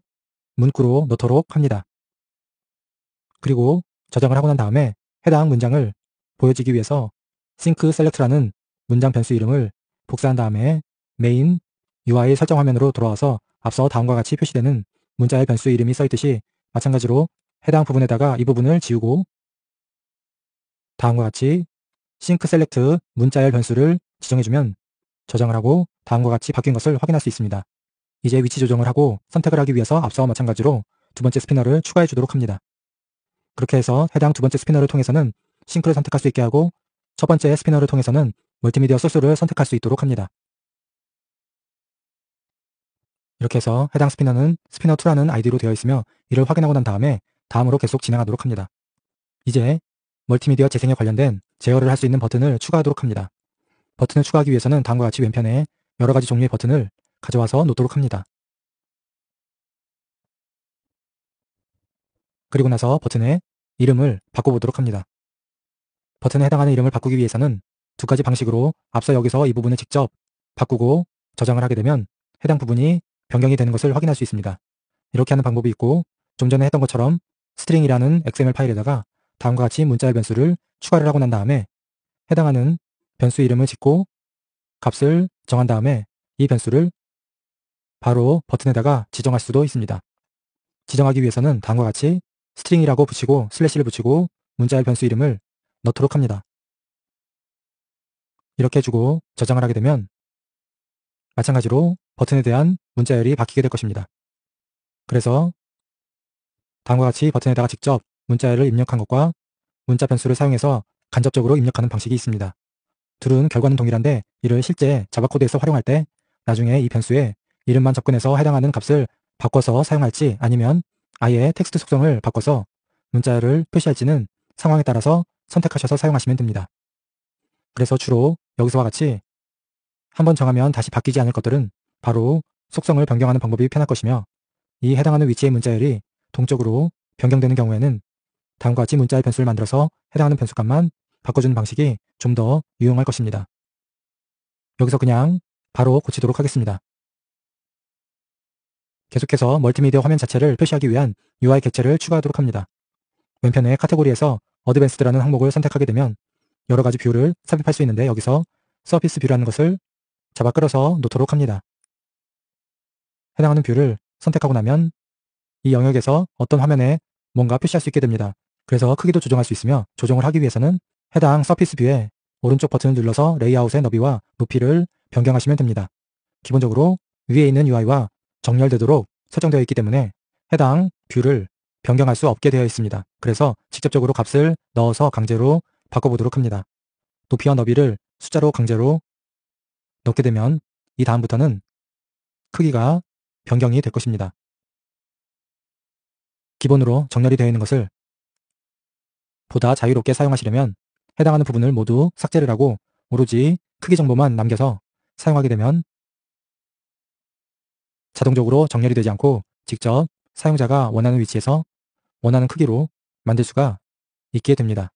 문구로 넣도록 합니다. 그리고 저장을 하고 난 다음에 해당 문장을 보여지기 위해서 싱크 셀렉트라는 문장 변수 이름을 복사한 다음에 메인 UI 설정 화면으로 돌아와서 앞서 다음과 같이 표시되는 문자의 변수 이름이 써있듯이 마찬가지로 해당 부분에다가 이 부분을 지우고 다음과 같이 싱크 셀렉트 문자열 변수를 지정해주면 저장을 하고 다음과 같이 바뀐 것을 확인할 수 있습니다. 이제 위치 조정을 하고 선택을 하기 위해서 앞서와 마찬가지로 두 번째 스피너를 추가해 주도록 합니다. 그렇게 해서 해당 두 번째 스피너를 통해서는 싱크를 선택할 수 있게 하고 첫 번째 스피너를 통해서는 멀티미디어 소스를 선택할 수 있도록 합니다. 이렇게 해서 해당 스피너는 스피너2라는 아이디로 되어 있으며 이를 확인하고 난 다음에 다음으로 계속 진행하도록 합니다. 이제 멀티미디어 재생에 관련된 제어를 할 수 있는 버튼을 추가하도록 합니다. 버튼을 추가하기 위해서는 다음과 같이 왼편에 여러 가지 종류의 버튼을 가져와서 놓도록 합니다. 그리고 나서 버튼의 이름을 바꿔보도록 합니다. 버튼에 해당하는 이름을 바꾸기 위해서는 두 가지 방식으로 앞서 여기서 이 부분을 직접 바꾸고 저장을 하게 되면 해당 부분이 변경이 되는 것을 확인할 수 있습니다. 이렇게 하는 방법이 있고 좀 전에 했던 것처럼 스트링이라는 XML 파일에다가 다음과 같이 문자열 변수를 추가를 하고 난 다음에 해당하는 변수 이름을 짓고 값을 정한 다음에 이 변수를 바로 버튼에다가 지정할 수도 있습니다. 지정하기 위해서는 다음과 같이 스트링이라고 붙이고 슬래시를 붙이고 문자열 변수 이름을 넣도록 합니다. 이렇게 해주고 저장을 하게 되면 마찬가지로 버튼에 대한 문자열이 바뀌게 될 것입니다. 그래서 다음과 같이 버튼에다가 직접 문자열을 입력한 것과 문자 변수를 사용해서 간접적으로 입력하는 방식이 있습니다. 둘은 결과는 동일한데 이를 실제 자바 코드에서 활용할 때 나중에 이 변수에 이름만 접근해서 해당하는 값을 바꿔서 사용할지 아니면 아예 텍스트 속성을 바꿔서 문자열을 표시할지는 상황에 따라서 선택하셔서 사용하시면 됩니다. 그래서 주로 여기서와 같이 한번 정하면 다시 바뀌지 않을 것들은 바로 속성을 변경하는 방법이 편할 것이며 이 해당하는 위치의 문자열이 동적으로 변경되는 경우에는 다음과 같이 문자열 변수를 만들어서 해당하는 변수값만 바꿔주는 방식이 좀 더 유용할 것입니다. 여기서 그냥 바로 고치도록 하겠습니다. 계속해서 멀티미디어 화면 자체를 표시하기 위한 UI 객체를 추가하도록 합니다. 왼편의 카테고리에서 어드밴스드라는 항목을 선택하게 되면 여러 가지 뷰를 삽입할 수 있는데 여기서 서피스 뷰라는 것을 잡아 끌어서 놓도록 합니다. 해당하는 뷰를 선택하고 나면 이 영역에서 어떤 화면에 뭔가 표시할 수 있게 됩니다. 그래서 크기도 조정할 수 있으며 조정을 하기 위해서는 해당 서피스 뷰의 오른쪽 버튼을 눌러서 레이아웃의 너비와 높이를 변경하시면 됩니다. 기본적으로 위에 있는 UI와 정렬되도록 설정되어 있기 때문에 해당 뷰를 변경할 수 없게 되어 있습니다. 그래서 직접적으로 값을 넣어서 강제로 바꿔보도록 합니다. 높이와 너비를 숫자로 강제로 넣게 되면 이 다음부터는 크기가 변경이 될 것입니다. 기본으로 정렬이 되어 있는 것을 보다 자유롭게 사용하시려면 해당하는 부분을 모두 삭제를 하고 오로지 크기 정보만 남겨서 사용하게 되면 자동적으로 정렬이 되지 않고 직접 사용자가 원하는 위치에서 원하는 크기로 만들 수가 있게 됩니다.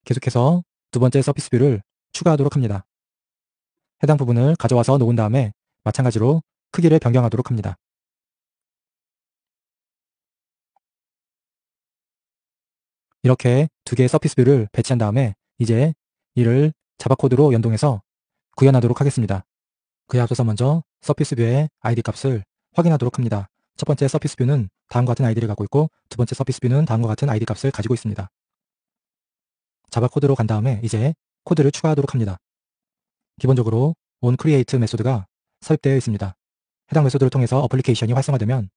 계속해서 두 번째 서피스 뷰를 추가하도록 합니다. 해당 부분을 가져와서 놓은 다음에 마찬가지로 크기를 변경하도록 합니다. 이렇게 두 개의 서피스 뷰를 배치한 다음에 이제 이를 자바 코드로 연동해서 구현하도록 하겠습니다. 그에 앞서서 먼저 서피스 뷰의 ID 값을 확인하도록 합니다. 첫 번째 서피스 뷰는 다음과 같은 아이디를 갖고 있고 두 번째 서피스 뷰는 다음과 같은 ID 값을 가지고 있습니다. 자바 코드로 간 다음에 이제 코드를 추가하도록 합니다. 기본적으로 onCreate 메소드가 삽입되어 있습니다. 해당 메소드를 통해서 어플리케이션이 활성화되면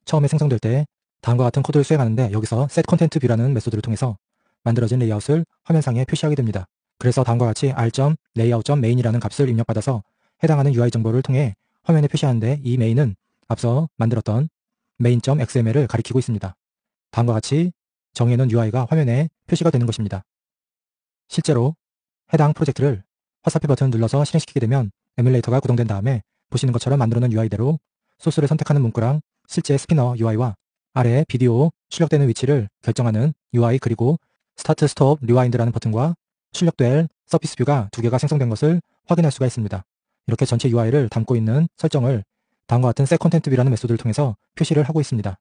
처음에 생성될 때 다음과 같은 코드를 수행하는데 여기서 setContentView라는 메소드를 통해서 만들어진 레이아웃을 화면상에 표시하게 됩니다. 그래서 다음과 같이 r.layout.main이라는 값을 입력받아서 해당하는 UI 정보를 통해 화면에 표시하는데 이 main은 앞서 만들었던 main.xml을 가리키고 있습니다. 다음과 같이 정의해놓은 UI가 화면에 표시가 되는 것입니다. 실제로 해당 프로젝트를 화살표 버튼을 눌러서 실행시키게 되면 에뮬레이터가 구동된 다음에 보시는 것처럼 만들어놓은 UI대로 소스를 선택하는 문구랑 실제 스피너 UI와 아래 비디오 출력되는 위치를 결정하는 UI 그리고 스타트 스톱 리와인드라는 버튼과 출력될 서피스 뷰가 두 개가 생성된 것을 확인할 수가 있습니다. 이렇게 전체 UI를 담고 있는 설정을 다음과 같은 setContentView라는 메소드를 통해서 표시를 하고 있습니다.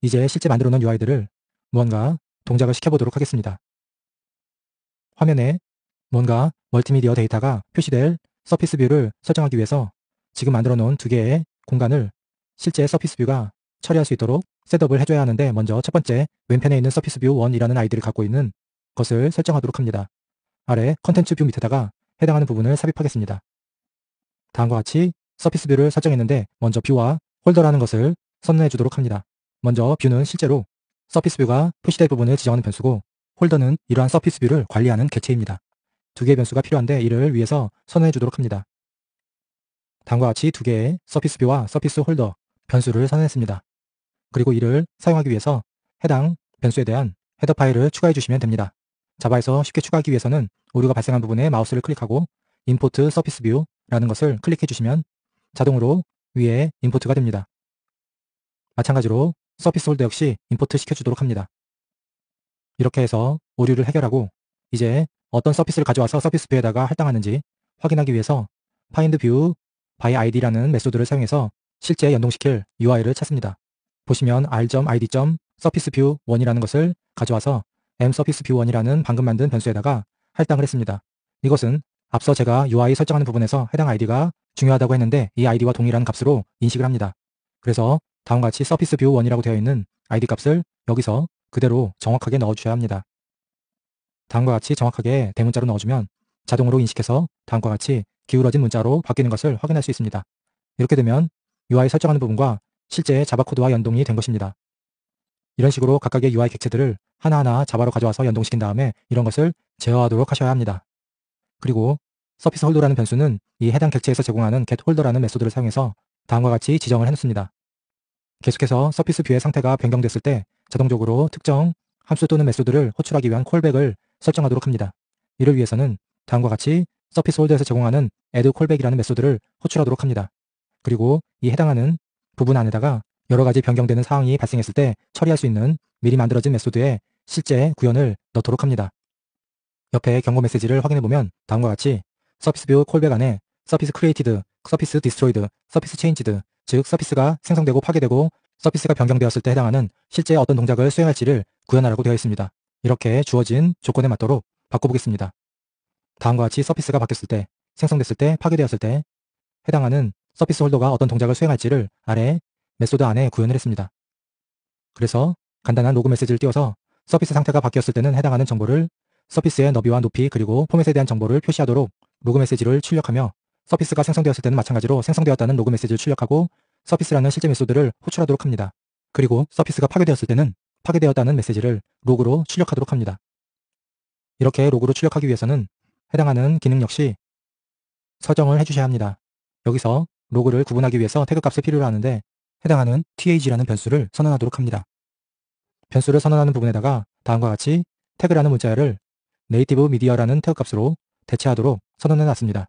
이제 실제 만들어 놓은 UI들을 무언가 동작을 시켜보도록 하겠습니다. 화면에 뭔가 멀티미디어 데이터가 표시될 서피스 뷰를 설정하기 위해서 지금 만들어 놓은 두 개의 공간을 실제 서피스 뷰가 처리할 수 있도록 셋업을 해줘야 하는데 먼저 첫 번째 왼편에 있는 서피스 뷰 1이라는 아이디를 갖고 있는 것을 설정하도록 합니다. 아래 컨텐츠 뷰 밑에다가 해당하는 부분을 삽입하겠습니다. 다음과 같이 서피스 뷰를 설정했는데 먼저 뷰와 홀더라는 것을 선언해 주도록 합니다. 먼저 뷰는 실제로 서피스 뷰가 표시될 부분을 지정하는 변수고 홀더는 이러한 서피스 뷰를 관리하는 객체입니다. 두 개의 변수가 필요한데 이를 위해서 선언해 주도록 합니다. 다음과 같이 두 개의 서피스 뷰와 서피스 홀더 변수를 선언했습니다. 그리고 이를 사용하기 위해서 해당 변수에 대한 헤더 파일을 추가해 주시면 됩니다. 자바에서 쉽게 추가하기 위해서는 오류가 발생한 부분에 마우스를 클릭하고 Import Surface View라는 것을 클릭해 주시면 자동으로 위에 임포트가 됩니다. 마찬가지로 서피스 홀더 역시 임포트 시켜주도록 합니다. 이렇게 해서 오류를 해결하고 이제 어떤 서피스를 가져와서 서피스 뷰에다가 할당하는지 확인하기 위해서 Find View by ID라는 메소드를 사용해서 실제 연동시킬 UI를 찾습니다. 보시면 r.id.surfaceview1이라는 것을 가져와서 msurfaceview1이라는 방금 만든 변수에다가 할당을 했습니다. 이것은 앞서 제가 UI 설정하는 부분에서 해당 아이디가 중요하다고 했는데 이 아이디와 동일한 값으로 인식을 합니다. 그래서 다음과 같이 surfaceview1이라고 되어 있는 아이디 값을 여기서 그대로 정확하게 넣어주셔야 합니다. 다음과 같이 정확하게 대문자로 넣어주면 자동으로 인식해서 다음과 같이 기울어진 문자로 바뀌는 것을 확인할 수 있습니다. 이렇게 되면 UI 설정하는 부분과 실제 자바 코드와 연동이 된 것입니다. 이런 식으로 각각의 UI 객체들을 하나하나 자바로 가져와서 연동시킨 다음에 이런 것을 제어하도록 하셔야 합니다. 그리고 서피스 홀더라는 변수는 이 해당 객체에서 제공하는 getHolder라는 메소드를 사용해서 다음과 같이 지정을 해놓습니다. 계속해서 서피스 뷰의 상태가 변경됐을 때 자동적으로 특정 함수 또는 메소드를 호출하기 위한 콜백을 설정하도록 합니다. 이를 위해서는 다음과 같이 서피스 홀더에서 제공하는 add callback이라는 메소드를 호출하도록 합니다. 그리고 이 해당하는 부분 안에다가 여러 가지 변경되는 사항이 발생했을 때 처리할 수 있는 미리 만들어진 메소드의 실제 구현을 넣도록 합니다. 옆에 경고 메시지를 확인해보면 다음과 같이 서피스 뷰 콜백 안에 서피스 크리에이티드, 서피스 디스트로이드, 서피스 체인지드, 즉 서피스가 생성되고 파괴되고 서피스가 변경되었을 때 해당하는 실제 어떤 동작을 수행할지를 구현하라고 되어 있습니다. 이렇게 주어진 조건에 맞도록 바꿔보겠습니다. 다음과 같이 서피스가 바뀌었을 때, 생성됐을 때, 파괴되었을 때 해당하는 서피스 홀더가 어떤 동작을 수행할지를 아래 메소드 안에 구현을 했습니다. 그래서 간단한 로그 메시지를 띄워서 서피스 상태가 바뀌었을 때는 해당하는 정보를 서피스의 너비와 높이 그리고 포맷에 대한 정보를 표시하도록 로그 메시지를 출력하며 서피스가 생성되었을 때는 마찬가지로 생성되었다는 로그 메시지를 출력하고 서피스라는 실제 메소드를 호출하도록 합니다. 그리고 서피스가 파괴되었을 때는 파괴되었다는 메시지를 로그로 출력하도록 합니다. 이렇게 로그로 출력하기 위해서는 해당하는 기능 역시 설정을 해주셔야 합니다. 여기서 로그를 구분하기 위해서 태그 값을 필요로 하는데 해당하는 tag라는 변수를 선언하도록 합니다. 변수를 선언하는 부분에다가 다음과 같이 태그라는 문자열을 네이티브 미디어라는 태그 값으로 대체하도록 선언해 놨습니다.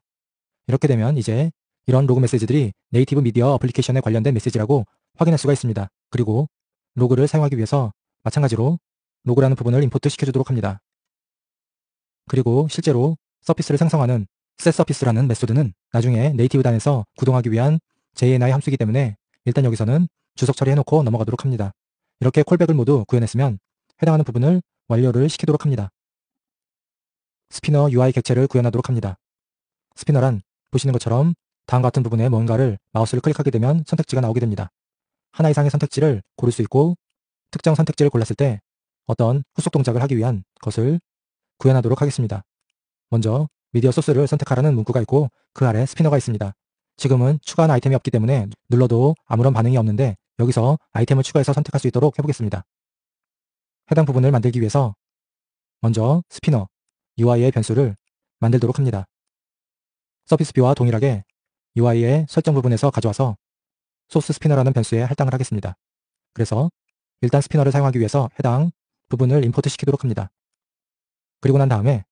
이렇게 되면 이제 이런 로그 메시지들이 네이티브 미디어 어플리케이션에 관련된 메시지라고 확인할 수가 있습니다. 그리고 로그를 사용하기 위해서 마찬가지로 로그라는 부분을 임포트 시켜주도록 합니다. 그리고 실제로 서피스를 생성하는 setSurface라는 메소드는 나중에 네이티브 단에서 구동하기 위한 JNI 함수이기 때문에 일단 여기서는 주석 처리해놓고 넘어가도록 합니다. 이렇게 콜백을 모두 구현했으면 해당하는 부분을 완료를 시키도록 합니다. 스피너 UI 객체를 구현하도록 합니다. 스피너란 보시는 것처럼 다음과 같은 부분에 뭔가를 마우스를 클릭하게 되면 선택지가 나오게 됩니다. 하나 이상의 선택지를 고를 수 있고 특정 선택지를 골랐을 때 어떤 후속 동작을 하기 위한 것을 구현하도록 하겠습니다. 먼저 미디어 소스를 선택하라는 문구가 있고 그 아래 스피너가 있습니다. 지금은 추가한 아이템이 없기 때문에 눌러도 아무런 반응이 없는데 여기서 아이템을 추가해서 선택할 수 있도록 해보겠습니다. 해당 부분을 만들기 위해서 먼저 스피너 UI의 변수를 만들도록 합니다. 서피스 뷰와 동일하게 UI의 설정 부분에서 가져와서 소스 스피너라는 변수에 할당을 하겠습니다. 그래서 일단 스피너를 사용하기 위해서 해당 부분을 임포트 시키도록 합니다. 그리고 난 다음에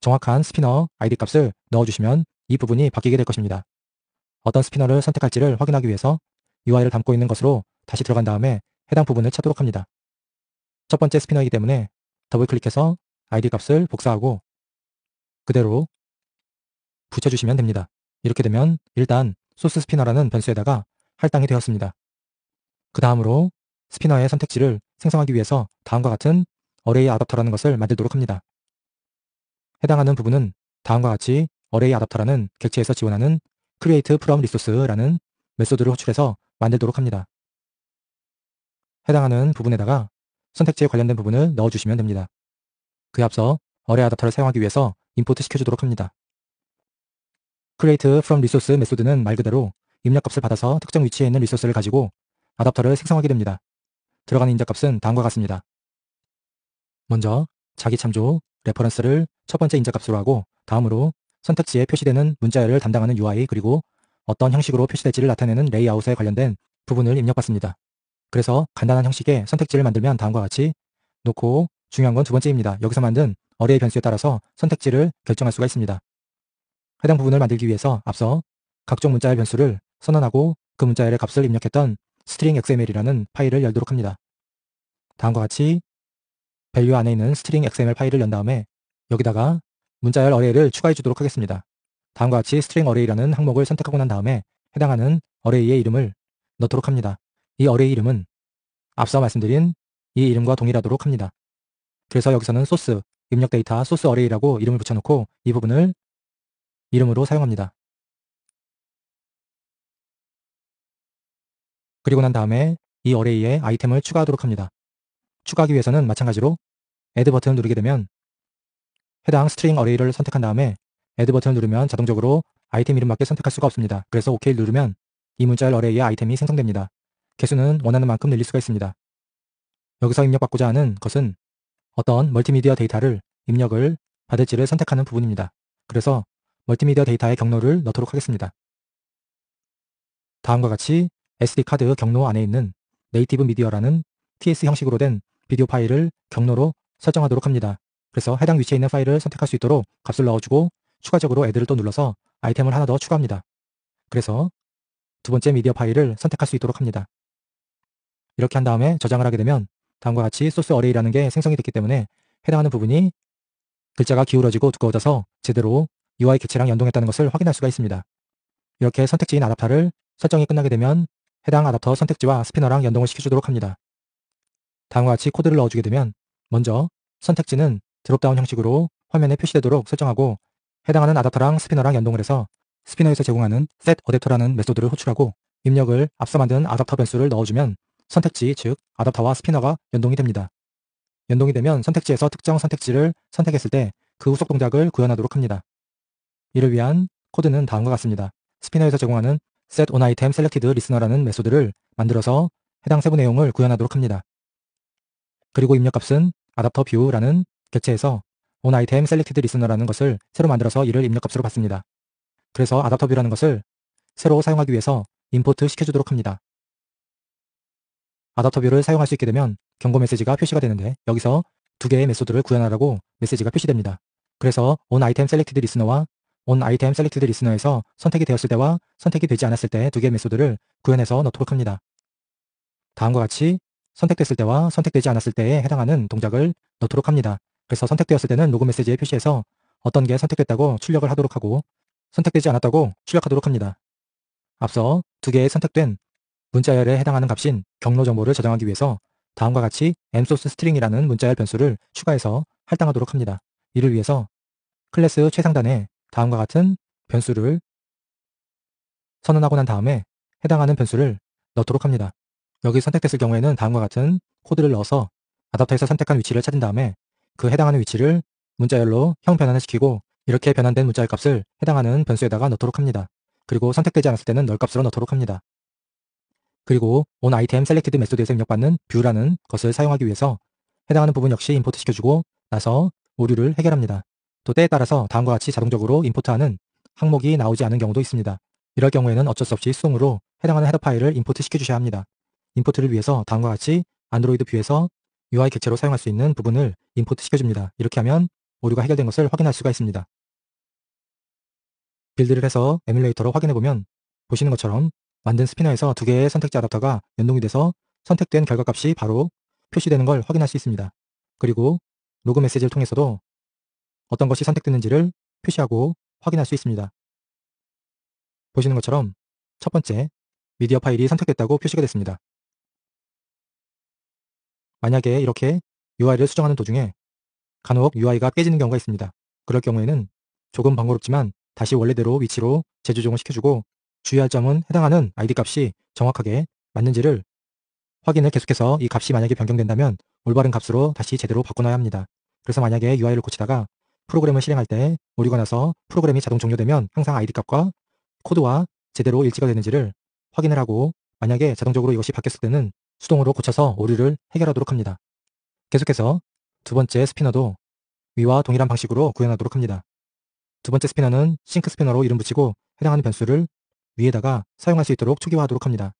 정확한 스피너 ID 값을 넣어주시면 이 부분이 바뀌게 될 것입니다. 어떤 스피너를 선택할지를 확인하기 위해서 UI를 담고 있는 것으로 다시 들어간 다음에 해당 부분을 찾도록 합니다. 첫 번째 스피너이기 때문에 더블 클릭해서 ID 값을 복사하고 그대로 붙여주시면 됩니다. 이렇게 되면 일단 소스 스피너라는 변수에다가 할당이 되었습니다. 그 다음으로 스피너의 선택지를 생성하기 위해서 다음과 같은 어레이 아답터라는 것을 만들도록 합니다. 해당하는 부분은 다음과 같이 어레이 아답터라는 객체에서 지원하는 create from resource라는 메소드를 호출해서 만들도록 합니다. 해당하는 부분에다가 선택지에 관련된 부분을 넣어주시면 됩니다. 그에 앞서 어레이 아답터를 사용하기 위해서 임포트 시켜주도록 합니다. create from resource 메소드는 말 그대로 입력값을 받아서 특정 위치에 있는 리소스를 가지고 아답터를 생성하게 됩니다. 들어가는 인자값은 다음과 같습니다. 먼저 자기 참조 레퍼런스를 첫 번째 인자값으로 하고 다음으로 선택지에 표시되는 문자열을 담당하는 UI 그리고 어떤 형식으로 표시될지를 나타내는 레이아웃에 관련된 부분을 입력받습니다. 그래서 간단한 형식의 선택지를 만들면 다음과 같이 놓고 중요한 건 두 번째입니다. 여기서 만든 어레이 변수에 따라서 선택지를 결정할 수가 있습니다. 해당 부분을 만들기 위해서 앞서 각종 문자열 변수를 선언하고 그 문자열의 값을 입력했던 string xml이라는 파일을 열도록 합니다. 다음과 같이 value 안에 있는 string xml 파일을 연 다음에 여기다가 문자열 어레이를 추가해 주도록 하겠습니다. 다음과 같이 string array라는 항목을 선택하고 난 다음에 해당하는 어레이의 이름을 넣도록 합니다. 이 어레이 이름은 앞서 말씀드린 이 이름과 동일하도록 합니다. 그래서 여기서는 소스, 입력 데이터 소스 어레이라고 이름을 붙여놓고 이 부분을 이름으로 사용합니다. 그리고 난 다음에 이 어레이에 아이템을 추가하도록 합니다. 추가하기 위해서는 마찬가지로 add 버튼을 누르게 되면 해당 스트링 어레이를 선택한 다음에 add 버튼을 누르면 자동적으로 아이템 이름밖에 선택할 수가 없습니다. 그래서 OK를 누르면 이 문자열 어레이의 아이템이 생성됩니다. 개수는 원하는 만큼 늘릴 수가 있습니다. 여기서 입력받고자 하는 것은 어떤 멀티미디어 데이터를 입력을 받을지를 선택하는 부분입니다. 그래서 멀티미디어 데이터의 경로를 넣도록 하겠습니다. 다음과 같이 SD카드 경로 안에 있는 네이티브 미디어라는 TS 형식으로 된 비디오 파일을 경로로 설정하도록 합니다. 그래서 해당 위치에 있는 파일을 선택할 수 있도록 값을 넣어주고 추가적으로 add를 또 눌러서 아이템을 하나 더 추가합니다. 그래서 두 번째 미디어 파일을 선택할 수 있도록 합니다. 이렇게 한 다음에 저장을 하게 되면 다음과 같이 소스 어레이라는 게 생성이 됐기 때문에 해당하는 부분이 글자가 기울어지고 두꺼워져서 제대로 UI 객체랑 연동했다는 것을 확인할 수가 있습니다. 이렇게 선택지인 아답터를 설정이 끝나게 되면 해당 아답터 선택지와 스피너랑 연동을 시켜주도록 합니다. 다음과 같이 코드를 넣어주게 되면 먼저 선택지는 드롭다운 형식으로 화면에 표시되도록 설정하고 해당하는 아답터랑 스피너랑 연동을 해서 스피너에서 제공하는 set 어댑터라는 메소드를 호출하고 입력을 앞서 만든 아답터 변수를 넣어주면 선택지, 즉 아답터와 스피너가 연동이 됩니다. 연동이 되면 선택지에서 특정 선택지를 선택했을 때 그 후속 동작을 구현하도록 합니다. 이를 위한 코드는 다음과 같습니다. 스피너에서 제공하는 set on item selected listener라는 메소드를 만들어서 해당 세부 내용을 구현하도록 합니다. 그리고 입력값은 adapter view라는 객체에서 on item selected listener라는 것을 새로 만들어서 이를 입력값으로 받습니다. 그래서 adapter view라는 것을 새로 사용하기 위해서 임포트 시켜주도록 합니다. adapter view를 사용할 수 있게 되면 경고 메시지가 표시가 되는데 여기서 두 개의 메소드를 구현하라고 메시지가 표시됩니다. 그래서 on item selected listener와 on item selected listener에서 선택이 되었을 때와 선택이 되지 않았을 때 두 개의 메소드를 구현해서 넣도록 합니다. 다음과 같이 선택됐을 때와 선택되지 않았을 때에 해당하는 동작을 넣도록 합니다. 그래서 선택되었을 때는 로그 메시지에 표시해서 어떤 게 선택됐다고 출력을 하도록 하고 선택되지 않았다고 출력하도록 합니다. 앞서 두 개의 선택된 문자열에 해당하는 값인 경로 정보를 저장하기 위해서 다음과 같이 msource string이라는 문자열 변수를 추가해서 할당하도록 합니다. 이를 위해서 클래스 최상단에 다음과 같은 변수를 선언하고 난 다음에 해당하는 변수를 넣도록 합니다. 여기 선택됐을 경우에는 다음과 같은 코드를 넣어서 아답터에서 선택한 위치를 찾은 다음에 그 해당하는 위치를 문자열로 형 변환을 시키고 이렇게 변환된 문자열 값을 해당하는 변수에다가 넣도록 합니다. 그리고 선택되지 않았을 때는 널 값으로 넣도록 합니다. 그리고 on item selected 메소드에서 입력받는 view라는 것을 사용하기 위해서 해당하는 부분 역시 임포트 시켜주고 나서 오류를 해결합니다. 또 때에 따라서 다음과 같이 자동적으로 임포트하는 항목이 나오지 않은 경우도 있습니다. 이럴 경우에는 어쩔 수 없이 수동으로 해당하는 헤더 파일을 임포트 시켜주셔야 합니다. 임포트를 위해서 다음과 같이 안드로이드 뷰에서 UI 객체로 사용할 수 있는 부분을 임포트 시켜줍니다. 이렇게 하면 오류가 해결된 것을 확인할 수가 있습니다. 빌드를 해서 에뮬레이터로 확인해보면 보시는 것처럼 만든 스피너에서 두 개의 선택지 아답터가 연동이 돼서 선택된 결과값이 바로 표시되는 걸 확인할 수 있습니다. 그리고 로그 메시지를 통해서도 어떤 것이 선택됐는지를 표시하고 확인할 수 있습니다. 보시는 것처럼 첫 번째 미디어 파일이 선택됐다고 표시가 됐습니다. 만약에 이렇게 UI를 수정하는 도중에 간혹 UI가 깨지는 경우가 있습니다. 그럴 경우에는 조금 번거롭지만 다시 원래대로 위치로 재조정을 시켜주고 주의할 점은 해당하는 ID 값이 정확하게 맞는지를 확인을 계속해서 이 값이 만약에 변경된다면 올바른 값으로 다시 제대로 바꿔놔야 합니다. 그래서 만약에 UI를 고치다가 프로그램을 실행할 때 오류가 나서 프로그램이 자동 종료되면 항상 ID 값과 코드와 제대로 일치가 되는지를 확인을 하고 만약에 자동적으로 이것이 바뀌었을 때는 수동으로 고쳐서 오류를 해결하도록 합니다. 계속해서 두 번째 스피너도 위와 동일한 방식으로 구현하도록 합니다. 두 번째 스피너는 싱크 스피너로 이름 붙이고 해당하는 변수를 위에다가 사용할 수 있도록 초기화하도록 합니다.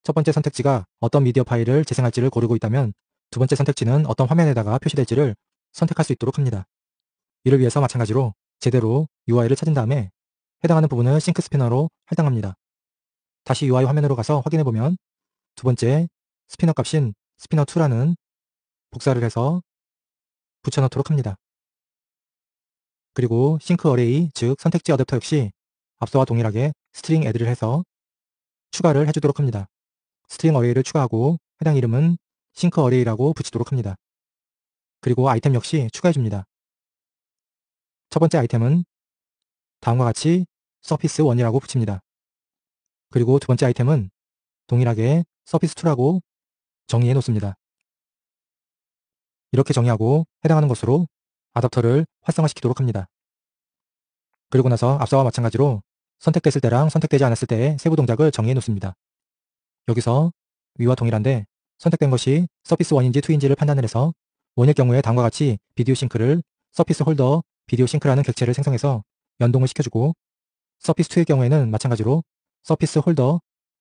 첫 번째 선택지가 어떤 미디어 파일을 재생할지를 고르고 있다면 두 번째 선택지는 어떤 화면에다가 표시될지를 선택할 수 있도록 합니다. 이를 위해서 마찬가지로 제대로 UI를 찾은 다음에 해당하는 부분을 싱크 스피너로 할당합니다. 다시 UI 화면으로 가서 확인해보면 두 번째 스피너 값인 스피너2라는 복사를 해서 붙여넣도록 합니다. 그리고 싱크 어레이, 즉 선택지 어댑터 역시 앞서와 동일하게 스트링 애드를 해서 추가를 해주도록 합니다. 스트링 어레이를 추가하고 해당 이름은 싱크 어레이라고 붙이도록 합니다. 그리고 아이템 역시 추가해줍니다. 첫 번째 아이템은 다음과 같이 서피스1이라고 붙입니다. 그리고 두 번째 아이템은 동일하게 서피스2라고 정의해 놓습니다. 이렇게 정의하고 해당하는 것으로 아답터를 활성화시키도록 합니다. 그리고 나서 앞서와 마찬가지로 선택됐을 때랑 선택되지 않았을 때의 세부 동작을 정의해 놓습니다. 여기서 위와 동일한데 선택된 것이 서피스 1인지 2인지를 판단을 해서 1일 경우에 다음과 같이 비디오 싱크를 서피스 홀더 비디오 싱크라는 객체를 생성해서 연동을 시켜주고 서피스 2의 경우에는 마찬가지로 서피스 홀더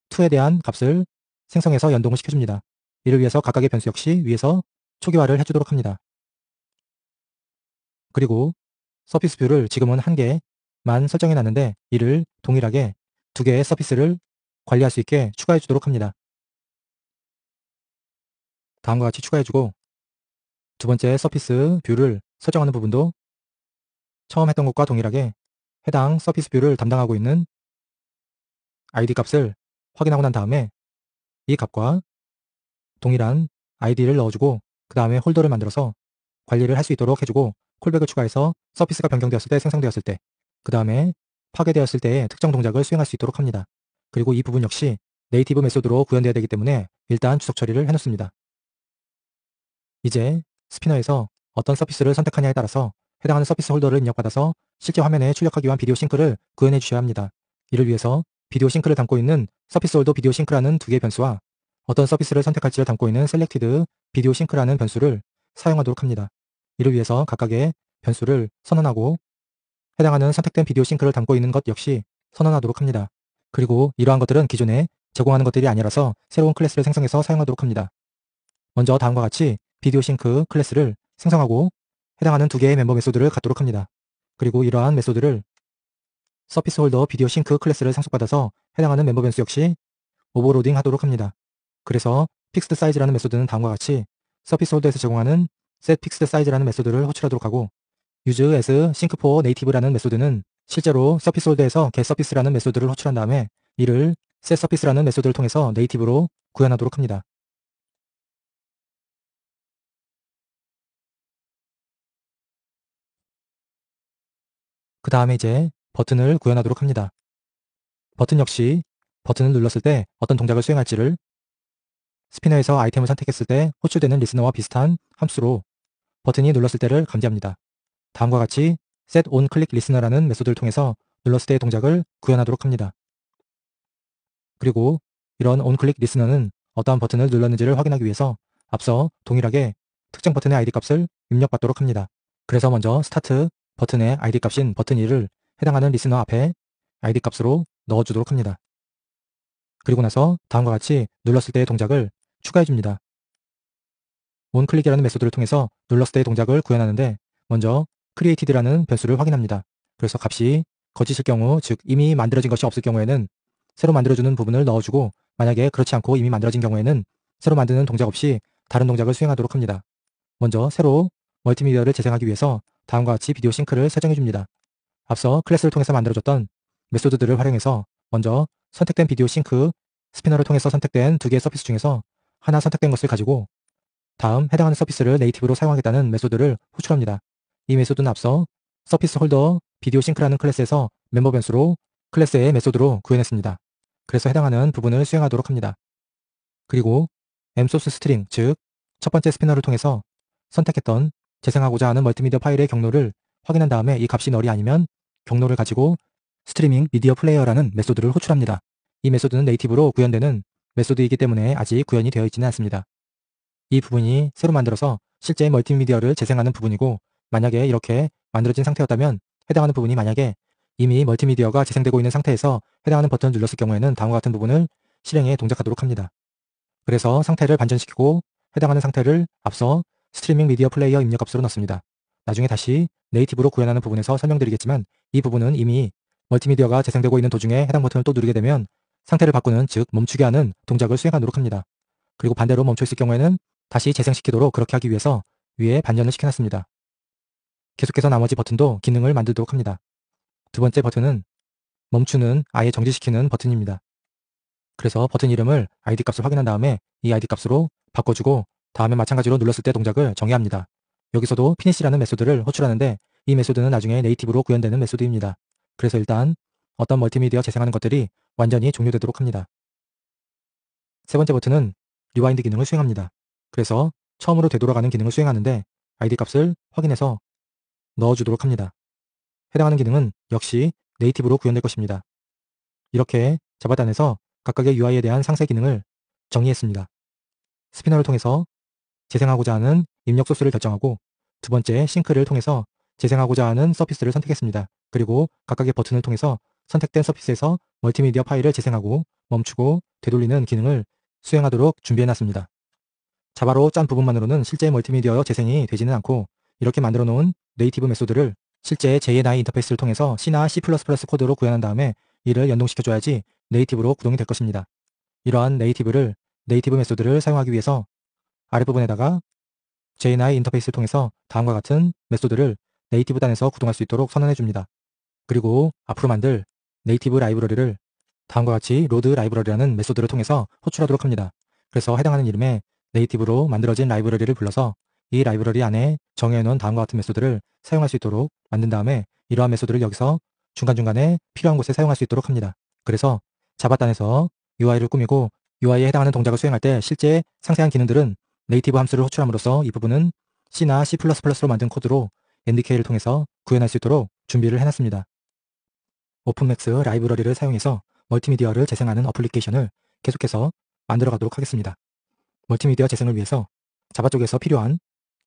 2에 대한 값을 생성해서 연동을 시켜줍니다. 이를 위해서 각각의 변수 역시 위에서 초기화를 해주도록 합니다. 그리고 서피스 뷰를 지금은 한 개만 설정해 놨는데 이를 동일하게 두 개의 서피스를 관리할 수 있게 추가해 주도록 합니다. 다음과 같이 추가해주고 두 번째 서피스 뷰를 설정하는 부분도 처음 했던 것과 동일하게 해당 서피스 뷰를 담당하고 있는 id 값을 확인하고 난 다음에 이 값과 동일한 id를 넣어주고 그 다음에 홀더를 만들어서 관리를 할 수 있도록 해주고 콜백을 추가해서 서피스가 변경되었을 때 생성되었을 때 그 다음에 파괴되었을 때의 특정 동작을 수행할 수 있도록 합니다. 그리고 이 부분 역시 네이티브 메소드로 구현되어야 되기 때문에 일단 주석 처리를 해놓습니다. 이제 스피너에서 어떤 서피스를 선택하냐에 따라서 해당하는 서피스 홀더를 입력받아서 실제 화면에 출력하기 위한 비디오 싱크를 구현해 주셔야 합니다. 이를 위해서 비디오 싱크를 담고 있는 서피스 홀더 비디오 싱크라는 두 개의 변수와 어떤 서피스를 선택할지를 담고 있는 셀렉티드 비디오 싱크라는 변수를 사용하도록 합니다. 이를 위해서 각각의 변수를 선언하고 해당하는 선택된 비디오 싱크를 담고 있는 것 역시 선언하도록 합니다. 그리고 이러한 것들은 기존에 제공하는 것들이 아니라서 새로운 클래스를 생성해서 사용하도록 합니다. 먼저 다음과 같이 비디오 싱크 클래스를 생성하고 해당하는 두 개의 멤버 메소드를 갖도록 합니다. 그리고 이러한 메소드를 서피스 홀더 비디오 싱크 클래스를 상속받아서 해당하는 멤버 변수 역시 오버로딩 하도록 합니다. 그래서 픽스드 사이즈라는 메소드는 다음과 같이 서피스 홀더에서 제공하는 set fixed size라는 메소드를 호출하도록 하고 use as sync for native라는 메소드는 실제로 서피스 홀더에서 get surface라는 메소드를 호출한 다음에 이를 set surface라는 메소드를 통해서 네이티브로 구현하도록 합니다. 그 다음에 이제 버튼을 구현하도록 합니다. 버튼 역시 버튼을 눌렀을 때 어떤 동작을 수행할지를 스피너에서 아이템을 선택했을 때 호출되는 리스너와 비슷한 함수로 버튼이 눌렀을 때를 감지합니다. 다음과 같이 set on click listener라는 메소드를 통해서 눌렀을 때의 동작을 구현하도록 합니다. 그리고 이런 on click listener는 어떠한 버튼을 눌렀는지를 확인하기 위해서 앞서 동일하게 특정 버튼의 id 값을 입력받도록 합니다. 그래서 먼저 스타트 버튼의 id 값인 버튼 2를 해당하는 리스너 앞에 id 값으로 넣어주도록 합니다. 그리고 나서 다음과 같이 눌렀을 때의 동작을 추가해줍니다. onClick이라는 메소드를 통해서 눌렀을 때의 동작을 구현하는데 먼저 created라는 변수를 확인합니다. 그래서 값이 거짓일 경우, 즉 이미 만들어진 것이 없을 경우에는 새로 만들어주는 부분을 넣어주고 만약에 그렇지 않고 이미 만들어진 경우에는 새로 만드는 동작 없이 다른 동작을 수행하도록 합니다. 먼저 새로 멀티미디어를 재생하기 위해서 다음과 같이 비디오 싱크를 설정해줍니다. 앞서 클래스를 통해서 만들어졌던 메소드들을 활용해서 먼저 선택된 비디오 싱크 스피너를 통해서 선택된 두 개의 서피스 중에서 하나 선택된 것을 가지고 다음 해당하는 서피스를 네이티브로 사용하겠다는 메소드를 호출합니다. 이 메소드는 앞서 서피스 홀더 비디오 싱크라는 클래스에서 멤버 변수로 클래스의 메소드로 구현했습니다. 그래서 해당하는 부분을 수행하도록 합니다. 그리고 msource 스트링, 즉 첫 번째 스피너를 통해서 선택했던 재생하고자 하는 멀티미디어 파일의 경로를 확인한 다음에 이 값이 널이 아니면 경로를 가지고 스트리밍 미디어 플레이어라는 메소드를 호출합니다. 이 메소드는 네이티브로 구현되는 메소드이기 때문에 아직 구현이 되어 있지는 않습니다. 이 부분이 새로 만들어서 실제 멀티미디어를 재생하는 부분이고 만약에 이렇게 만들어진 상태였다면 해당하는 부분이 만약에 이미 멀티미디어가 재생되고 있는 상태에서 해당하는 버튼을 눌렀을 경우에는 다음과 같은 부분을 실행해 동작하도록 합니다. 그래서 상태를 반전시키고 해당하는 상태를 앞서 스트리밍 미디어 플레이어 입력 값으로 넣습니다. 나중에 다시 네이티브로 구현하는 부분에서 설명드리겠지만 이 부분은 이미 멀티미디어가 재생되고 있는 도중에 해당 버튼을 또 누르게 되면 상태를 바꾸는, 즉 멈추게 하는 동작을 수행하도록 합니다. 그리고 반대로 멈춰 있을 경우에는 다시 재생시키도록 그렇게 하기 위해서 위에 반전을 시켜놨습니다. 계속해서 나머지 버튼도 기능을 만들도록 합니다. 두 번째 버튼은 멈추는, 아예 정지시키는 버튼입니다. 그래서 버튼 이름을 id 값을 확인한 다음에 이 id 값으로 바꿔주고 다음에 마찬가지로 눌렀을 때 동작을 정의합니다. 여기서도 finish라는 메소드를 호출하는데 이 메소드는 나중에 네이티브로 구현되는 메소드입니다. 그래서 일단 어떤 멀티미디어 재생하는 것들이 완전히 종료되도록 합니다. 세 번째 버튼은 리와인드 기능을 수행합니다. 그래서 처음으로 되돌아가는 기능을 수행하는데 id 값을 확인해서 넣어주도록 합니다. 해당하는 기능은 역시 네이티브로 구현될 것입니다. 이렇게 자바단에서 각각의 UI에 대한 상세 기능을 정의했습니다. 스피너를 통해서 재생하고자 하는 입력 소스를 결정하고 두 번째 싱크를 통해서 재생하고자 하는 서피스를 선택했습니다. 그리고 각각의 버튼을 통해서 선택된 서피스에서 멀티미디어 파일을 재생하고 멈추고 되돌리는 기능을 수행하도록 준비해놨습니다. 자바로 짠 부분만으로는 실제 멀티미디어 재생이 되지는 않고 이렇게 만들어 놓은 네이티브 메소드를 실제 JNI 인터페이스를 통해서 C나 C++ 코드로 구현한 다음에 이를 연동시켜줘야지 네이티브로 구동이 될 것입니다. 이러한 네이티브 메소드를 사용하기 위해서 아랫부분에다가 JNI 인터페이스를 통해서 다음과 같은 메소드를 네이티브 단에서 구동할 수 있도록 선언해줍니다. 그리고 앞으로 만들 네이티브 라이브러리를 다음과 같이 로드 라이브러리라는 메소드를 통해서 호출하도록 합니다. 그래서 해당하는 이름의 네이티브로 만들어진 라이브러리를 불러서 이 라이브러리 안에 정해놓은 다음과 같은 메소드를 사용할 수 있도록 만든 다음에 이러한 메소드를 여기서 중간중간에 필요한 곳에 사용할 수 있도록 합니다. 그래서 자바단에서 UI를 꾸미고 UI에 해당하는 동작을 수행할 때 실제 상세한 기능들은 네이티브 함수를 호출함으로써 이 부분은 C나 C++로 만든 코드로 NDK를 통해서 구현할 수 있도록 준비를 해놨습니다. 오픈맥스 라이브러리를 사용해서 멀티미디어를 재생하는 어플리케이션을 계속해서 만들어 가도록 하겠습니다. 멀티미디어 재생을 위해서 자바 쪽에서 필요한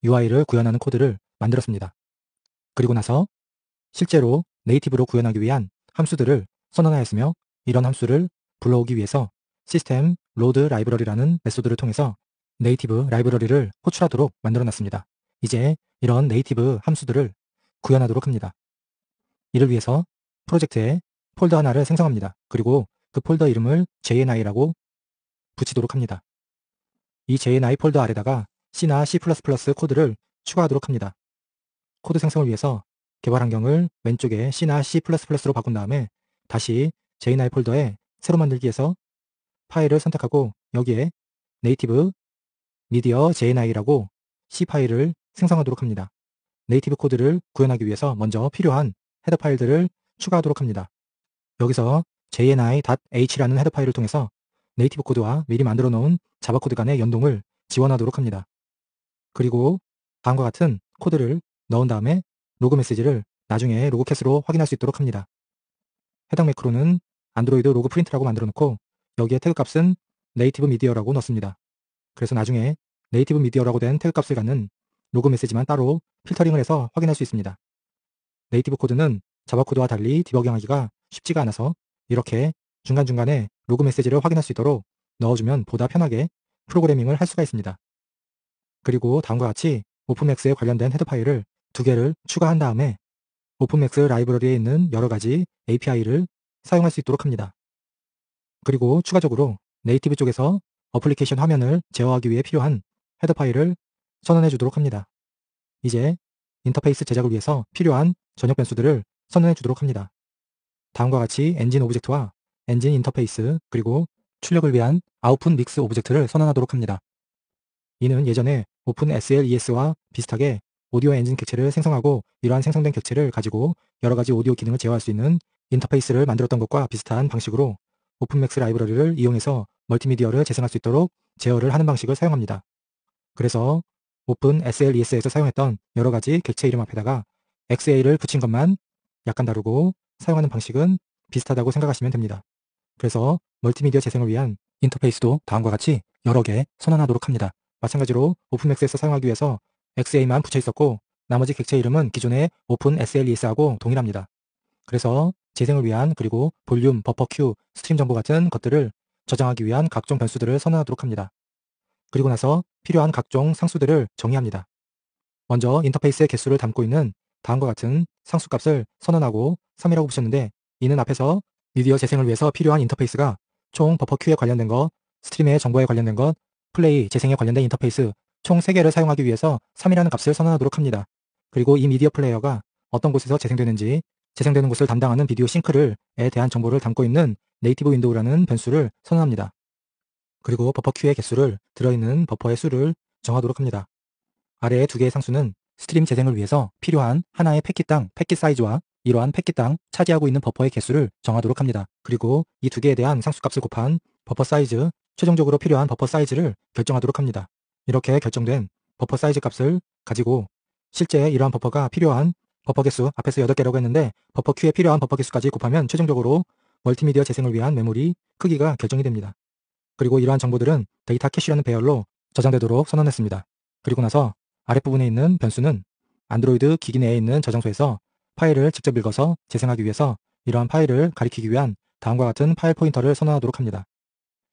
UI를 구현하는 코드를 만들었습니다. 그리고 나서 실제로 네이티브로 구현하기 위한 함수들을 선언하였으며 이런 함수를 불러오기 위해서 시스템 로드 라이브러리라는 메소드를 통해서 네이티브 라이브러리를 호출하도록 만들어 놨습니다. 이제 이런 네이티브 함수들을 구현하도록 합니다. 이를 위해서 프로젝트에 폴더 하나를 생성합니다. 그리고 그 폴더 이름을 JNI라고 붙이도록 합니다. 이 JNI 폴더 아래다가 C나 C++ 코드를 추가하도록 합니다. 코드 생성을 위해서 개발 환경을 왼쪽에 C나 C++로 바꾼 다음에 다시 JNI 폴더에 새로 만들기에서 파일을 선택하고 여기에 네이티브 미디어 JNI라고 C 파일을 생성하도록 합니다. 네이티브 코드를 구현하기 위해서 먼저 필요한 헤더 파일들을 추가하도록 합니다. 여기서 jni.h라는 헤더 파일을 통해서 네이티브 코드와 미리 만들어 놓은 자바 코드 간의 연동을 지원하도록 합니다. 그리고 다음과 같은 코드를 넣은 다음에 로그 메시지를 나중에 로그캣으로 확인할 수 있도록 합니다. 해당 매크로는 안드로이드 로그 프린트라고 만들어 놓고 여기에 태그 값은 네이티브 미디어라고 넣습니다. 그래서 나중에 네이티브 미디어라고 된 태그 값을 갖는 로그 메시지만 따로 필터링을 해서 확인할 수 있습니다. 네이티브 코드는 자바 코드와 달리 디버깅하기가 쉽지가 않아서 이렇게 중간중간에 로그 메시지를 확인할 수 있도록 넣어주면 보다 편하게 프로그래밍을 할 수가 있습니다. 그리고 다음과 같이 오픈맥스에 관련된 헤더 파일을 두 개를 추가한 다음에 오픈맥스 라이브러리에 있는 여러 가지 API를 사용할 수 있도록 합니다. 그리고 추가적으로 네이티브 쪽에서 어플리케이션 화면을 제어하기 위해 필요한 헤더 파일을 선언해 주도록 합니다. 이제 인터페이스 제작을 위해서 필요한 전역 변수들을 선언해 주도록 합니다. 다음과 같이 엔진 오브젝트와 엔진 인터페이스 그리고 출력을 위한 아웃풋 믹스 오브젝트를 선언하도록 합니다. 이는 예전에 오픈 SLES와 비슷하게 오디오 엔진 객체를 생성하고 이러한 생성된 객체를 가지고 여러 가지 오디오 기능을 제어할 수 있는 인터페이스를 만들었던 것과 비슷한 방식으로 오픈맥스 라이브러리를 이용해서 멀티미디어를 재생할 수 있도록 제어를 하는 방식을 사용합니다. 그래서 오픈 SLES에서 사용했던 여러 가지 객체 이름 앞에다가 XA를 붙인 것만 약간 다르고 사용하는 방식은 비슷하다고 생각하시면 됩니다. 그래서 멀티미디어 재생을 위한 인터페이스도 다음과 같이 여러 개 선언하도록 합니다. 마찬가지로 오픈맥스에서 사용하기 위해서 XA만 붙여 있었고 나머지 객체 이름은 기존의 오픈 SLES하고 동일합니다. 그래서 재생을 위한 그리고 볼륨, 버퍼 큐, 스트림 정보 같은 것들을 저장하기 위한 각종 변수들을 선언하도록 합니다. 그리고 나서 필요한 각종 상수들을 정의합니다. 먼저 인터페이스의 개수를 담고 있는 다음과 같은 상수값을 선언하고 3이라고 붙였는데, 이는 앞에서 미디어 재생을 위해서 필요한 인터페이스가 총 버퍼 큐에 관련된 것, 스트림의 정보에 관련된 것, 플레이, 재생에 관련된 인터페이스 총 3개를 사용하기 위해서 3이라는 값을 선언하도록 합니다. 그리고 이 미디어 플레이어가 어떤 곳에서 재생되는지, 재생되는 곳을 담당하는 비디오 싱크를에 대한 정보를 담고 있는 네이티브 윈도우라는 변수를 선언합니다. 그리고 버퍼 큐의 개수를 들어있는 버퍼의 수를 정하도록 합니다. 아래의 두 개의 상수는 스트림 재생을 위해서 필요한 하나의 패킷당 패킷 사이즈와 이러한 패킷당 차지하고 있는 버퍼의 개수를 정하도록 합니다. 그리고 이 두 개에 대한 상수값을 곱한 버퍼 사이즈, 최종적으로 필요한 버퍼 사이즈를 결정하도록 합니다. 이렇게 결정된 버퍼 사이즈 값을 가지고 실제 이러한 버퍼가 필요한 버퍼 개수, 앞에서 8개라고 했는데 버퍼 큐에 필요한 버퍼 개수까지 곱하면 최종적으로 멀티미디어 재생을 위한 메모리 크기가 결정이 됩니다. 그리고 이러한 정보들은 데이터 캐시라는 배열로 저장되도록 선언했습니다. 그리고 나서 아랫부분에 있는 변수는 안드로이드 기기 내에 있는 저장소에서 파일을 직접 읽어서 재생하기 위해서 이러한 파일을 가리키기 위한 다음과 같은 파일 포인터를 선언하도록 합니다.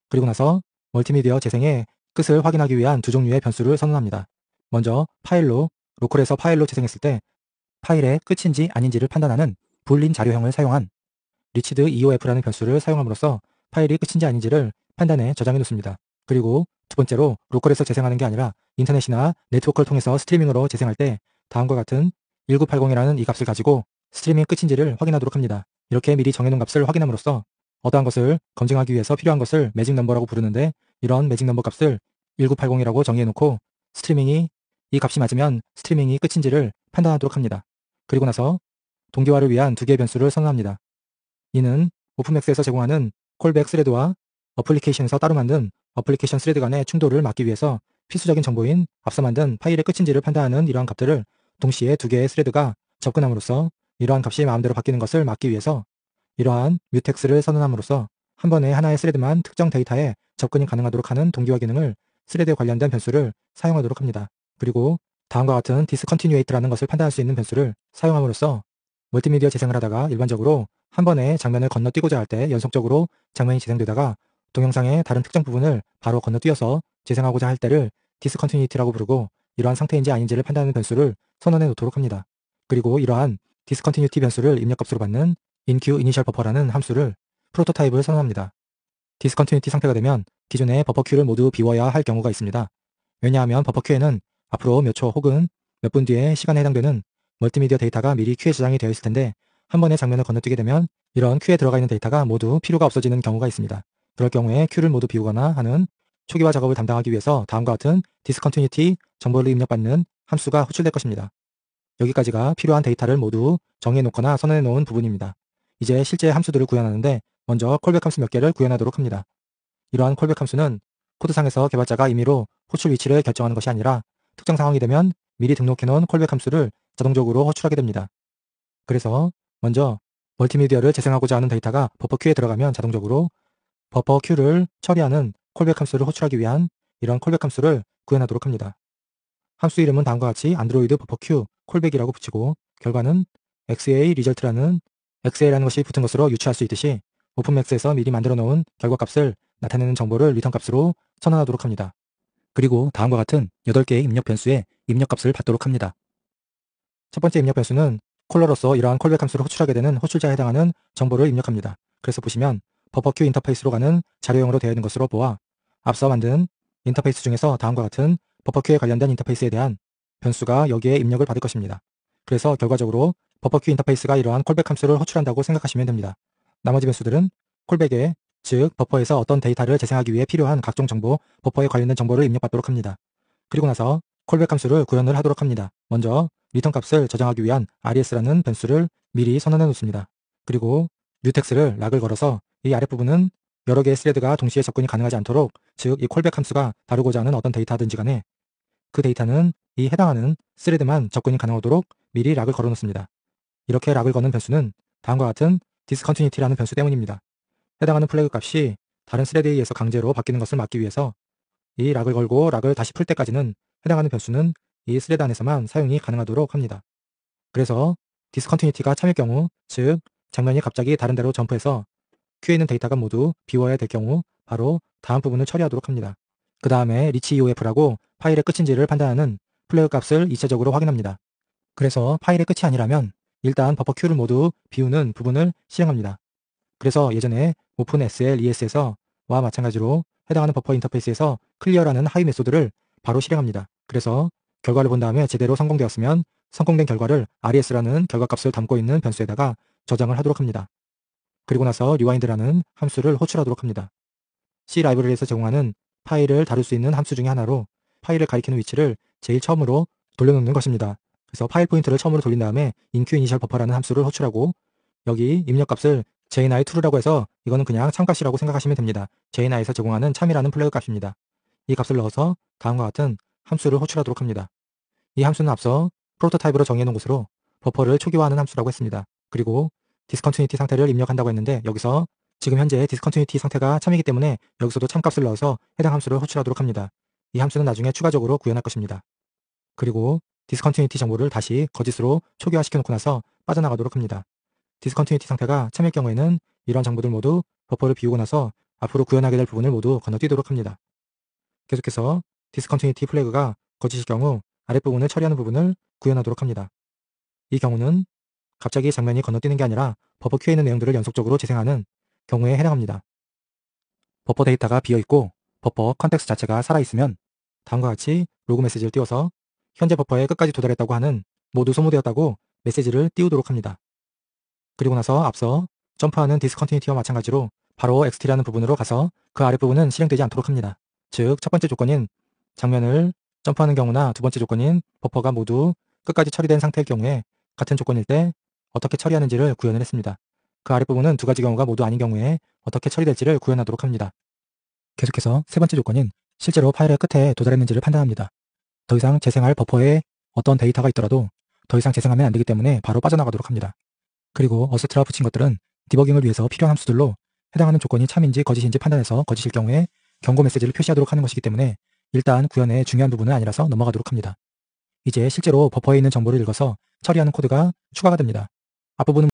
그리고 나서 멀티미디어 재생의 끝을 확인하기 위한 두 종류의 변수를 선언합니다. 먼저 로컬에서 파일로 재생했을 때 파일의 끝인지 아닌지를 판단하는 불린 자료형을 사용한 리치드 EOF라는 변수를 사용함으로써 파일이 끝인지 아닌지를 판단해 저장해 놓습니다. 그리고 두 번째로 로컬에서 재생하는 게 아니라 인터넷이나 네트워크를 통해서 스트리밍으로 재생할 때 다음과 같은 1980이라는 이 값을 가지고 스트리밍 끝인지를 확인하도록 합니다. 이렇게 미리 정해놓은 값을 확인함으로써 어떠한 것을 검증하기 위해서 필요한 것을 매직 넘버라고 부르는데, 이런 매직 넘버 값을 1980이라고 정의해놓고 스트리밍이 이 값이 맞으면 스트리밍이 끝인지를 판단하도록 합니다. 그리고 나서 동기화를 위한 두 개의 변수를 선언합니다. 이는 오픈맥스에서 제공하는 콜백 스레드와 어플리케이션에서 따로 만든 어플리케이션 스레드 간의 충돌을 막기 위해서 필수적인 정보인 앞서 만든 파일의 끝인지를 판단하는 이러한 값들을 동시에 두 개의 스레드가 접근함으로써 이러한 값이 마음대로 바뀌는 것을 막기 위해서 이러한 뮤텍스를 선언함으로써 한 번에 하나의 스레드만 특정 데이터에 접근이 가능하도록 하는 동기화 기능을 스레드에 관련된 변수를 사용하도록 합니다. 그리고 다음과 같은 디스컨티뉴에이트라는 것을 판단할 수 있는 변수를 사용함으로써 멀티미디어 재생을 하다가 일반적으로 한 번에 장면을 건너뛰고자 할 때 연속적으로 장면이 재생되다가 동영상의 다른 특정 부분을 바로 건너뛰어서 재생하고자 할 때를 디스컨티뉴이티라고 부르고, 이러한 상태인지 아닌지를 판단하는 변수를 선언해 놓도록 합니다. 그리고 이러한 디스컨티뉴이티 변수를 입력값으로 받는 enqueUnitialBuffer라는 함수를 프로토타입을 선언합니다. 디스컨티뉴이티 상태가 되면 기존의 버퍼 큐를 모두 비워야 할 경우가 있습니다. 왜냐하면 버퍼 큐에는 앞으로 몇 초 혹은 몇 분 뒤에 시간에 해당되는 멀티미디어 데이터가 미리 큐에 저장이 되어 있을 텐데, 한 번에 장면을 건너뛰게 되면 이런 큐에 들어가 있는 데이터가 모두 필요가 없어지는 경우가 있습니다. 그럴 경우에 큐를 모두 비우거나 하는 초기화 작업을 담당하기 위해서 다음과 같은 디스컨티뉴이티 정보를 입력받는 함수가 호출될 것입니다. 여기까지가 필요한 데이터를 모두 정의해 놓거나 선언해 놓은 부분입니다. 이제 실제 함수들을 구현하는데 먼저 콜백 함수 몇 개를 구현하도록 합니다. 이러한 콜백 함수는 코드상에서 개발자가 임의로 호출 위치를 결정하는 것이 아니라 특정 상황이 되면 미리 등록해 놓은 콜백 함수를 자동적으로 호출하게 됩니다. 그래서 먼저 멀티미디어를 재생하고자 하는 데이터가 버퍼 큐에 들어가면 자동적으로 버퍼 큐를 처리하는 콜백 함수를 호출하기 위한 이런 콜백 함수를 구현하도록 합니다. 함수 이름은 다음과 같이 안드로이드 버퍼 큐 콜백이라고 붙이고 결과는 XA 리절트라는 XA라는 것이 붙은 것으로 유추할 수 있듯이 오픈맥스에서 미리 만들어 놓은 결과값을 나타내는 정보를 리턴값으로 선언하도록 합니다. 그리고 다음과 같은 8개의 입력 변수에 입력값을 받도록 합니다. 첫 번째 입력 변수는 콜러로서 이러한 콜백 함수를 호출하게 되는 호출자에 해당하는 정보를 입력합니다. 그래서 보시면 버퍼 큐 인터페이스로 가는 자료형으로 되어 있는 것으로 보아 앞서 만든 인터페이스 중에서 다음과 같은 버퍼 큐에 관련된 인터페이스에 대한 변수가 여기에 입력을 받을 것입니다. 그래서 결과적으로 버퍼 큐 인터페이스가 이러한 콜백 함수를 호출한다고 생각하시면 됩니다. 나머지 변수들은 콜백에, 즉 버퍼에서 어떤 데이터를 재생하기 위해 필요한 각종 정보, 버퍼에 관련된 정보를 입력받도록 합니다. 그리고 나서 콜백 함수를 구현을 하도록 합니다. 먼저 리턴 값을 저장하기 위한 res라는 변수를 미리 선언해 놓습니다. 그리고 뮤텍스를 락을 걸어서 이 아랫부분은 여러 개의 스레드가 동시에 접근이 가능하지 않도록, 즉 이 콜백 함수가 다루고자 하는 어떤 데이터든지 간에 그 데이터는 이 해당하는 스레드만 접근이 가능하도록 미리 락을 걸어 놓습니다. 이렇게 락을 거는 변수는 다음과 같은 discontinuity라는 변수 때문입니다. 해당하는 플래그 값이 다른 스레드에 의해서 강제로 바뀌는 것을 막기 위해서 이 락을 걸고 락을 다시 풀 때까지는 해당하는 변수는 이 스레드 안에서만 사용이 가능하도록 합니다. 그래서 discontinuity가 참일 경우, 즉 장면이 갑자기 다른 데로 점프해서 큐에 있는 데이터가 모두 비워야 될 경우 바로 다음 부분을 처리하도록 합니다. 그 다음에 reach EOF라고 파일의 끝인지를 판단하는 플래그 값을 2차적으로 확인합니다. 그래서 파일의 끝이 아니라면 일단 버퍼 Q를 모두 비우는 부분을 실행합니다. 그래서 예전에 오픈 SL ES에서 와 마찬가지로 해당하는 버퍼 인터페이스에서 클리어라는 하위 메소드를 바로 실행합니다. 그래서 결과를 본 다음에 제대로 성공되었으면 성공된 결과를 RES라는 결과값을 담고 있는 변수에다가 저장을 하도록 합니다. 그리고 나서 rewind라는 함수를 호출하도록 합니다. C 라이브러리에서 제공하는 파일을 다룰 수 있는 함수 중에 하나로 파일을 가리키는 위치를 제일 처음으로 돌려놓는 것입니다. 그래서 파일 포인터를 처음으로 돌린 다음에 enqueUnitialBuffer라는 함수를 호출하고 여기 입력값을 jni2라고 해서 이거는 그냥 참값이라고 생각하시면 됩니다. jni에서 제공하는 참이라는 플래그 값입니다. 이 값을 넣어서 다음과 같은 함수를 호출하도록 합니다. 이 함수는 앞서 프로토타입으로 정의해놓은 것으로 버퍼를 초기화하는 함수라고 했습니다. 그리고 디스컨티뉴티 상태를 입력한다고 했는데 여기서 지금 현재 디스컨티뉴티 상태가 참이기 때문에 여기서도 참값을 넣어서 해당 함수를 호출하도록 합니다. 이 함수는 나중에 추가적으로 구현할 것입니다. 그리고 디스컨티뉴티 정보를 다시 거짓으로 초기화시켜 놓고 나서 빠져나가도록 합니다. 디스컨티뉴티 상태가 참일 경우에는 이런 정보들 모두 버퍼를 비우고 나서 앞으로 구현하게 될 부분을 모두 건너뛰도록 합니다. 계속해서 디스컨티뉴티 플래그가 거짓일 경우 아랫부분을 처리하는 부분을 구현하도록 합니다. 이 경우는 갑자기 장면이 건너뛰는 게 아니라 버퍼 큐에 있는 내용들을 연속적으로 재생하는 경우에 해당합니다. 버퍼 데이터가 비어있고 버퍼 컨텍스트 자체가 살아있으면 다음과 같이 로그 메시지를 띄워서 현재 버퍼에 끝까지 도달했다고 하는 모두 소모되었다고 메시지를 띄우도록 합니다. 그리고 나서 앞서 점프하는 디스컨티뉴티와 마찬가지로 바로 XT라는 부분으로 가서 그 아랫부분은 실행되지 않도록 합니다. 즉, 첫 번째 조건인 장면을 점프하는 경우나 두 번째 조건인 버퍼가 모두 끝까지 처리된 상태일 경우에 같은 조건일 때 어떻게 처리하는지를 구현을 했습니다. 그 아랫부분은 두 가지 경우가 모두 아닌 경우에 어떻게 처리될지를 구현하도록 합니다. 계속해서 세 번째 조건인 실제로 파일의 끝에 도달했는지를 판단합니다. 더 이상 재생할 버퍼에 어떤 데이터가 있더라도 더 이상 재생하면 안 되기 때문에 바로 빠져나가도록 합니다. 그리고 어세트라 붙인 것들은 디버깅을 위해서 필요한 함수들로 해당하는 조건이 참인지 거짓인지 판단해서 거짓일 경우에 경고 메시지를 표시하도록 하는 것이기 때문에 일단 구현의 중요한 부분은 아니라서 넘어가도록 합니다. 이제 실제로 버퍼에 있는 정보를 읽어서 처리하는 코드가 추가가 됩니다. 앞부분은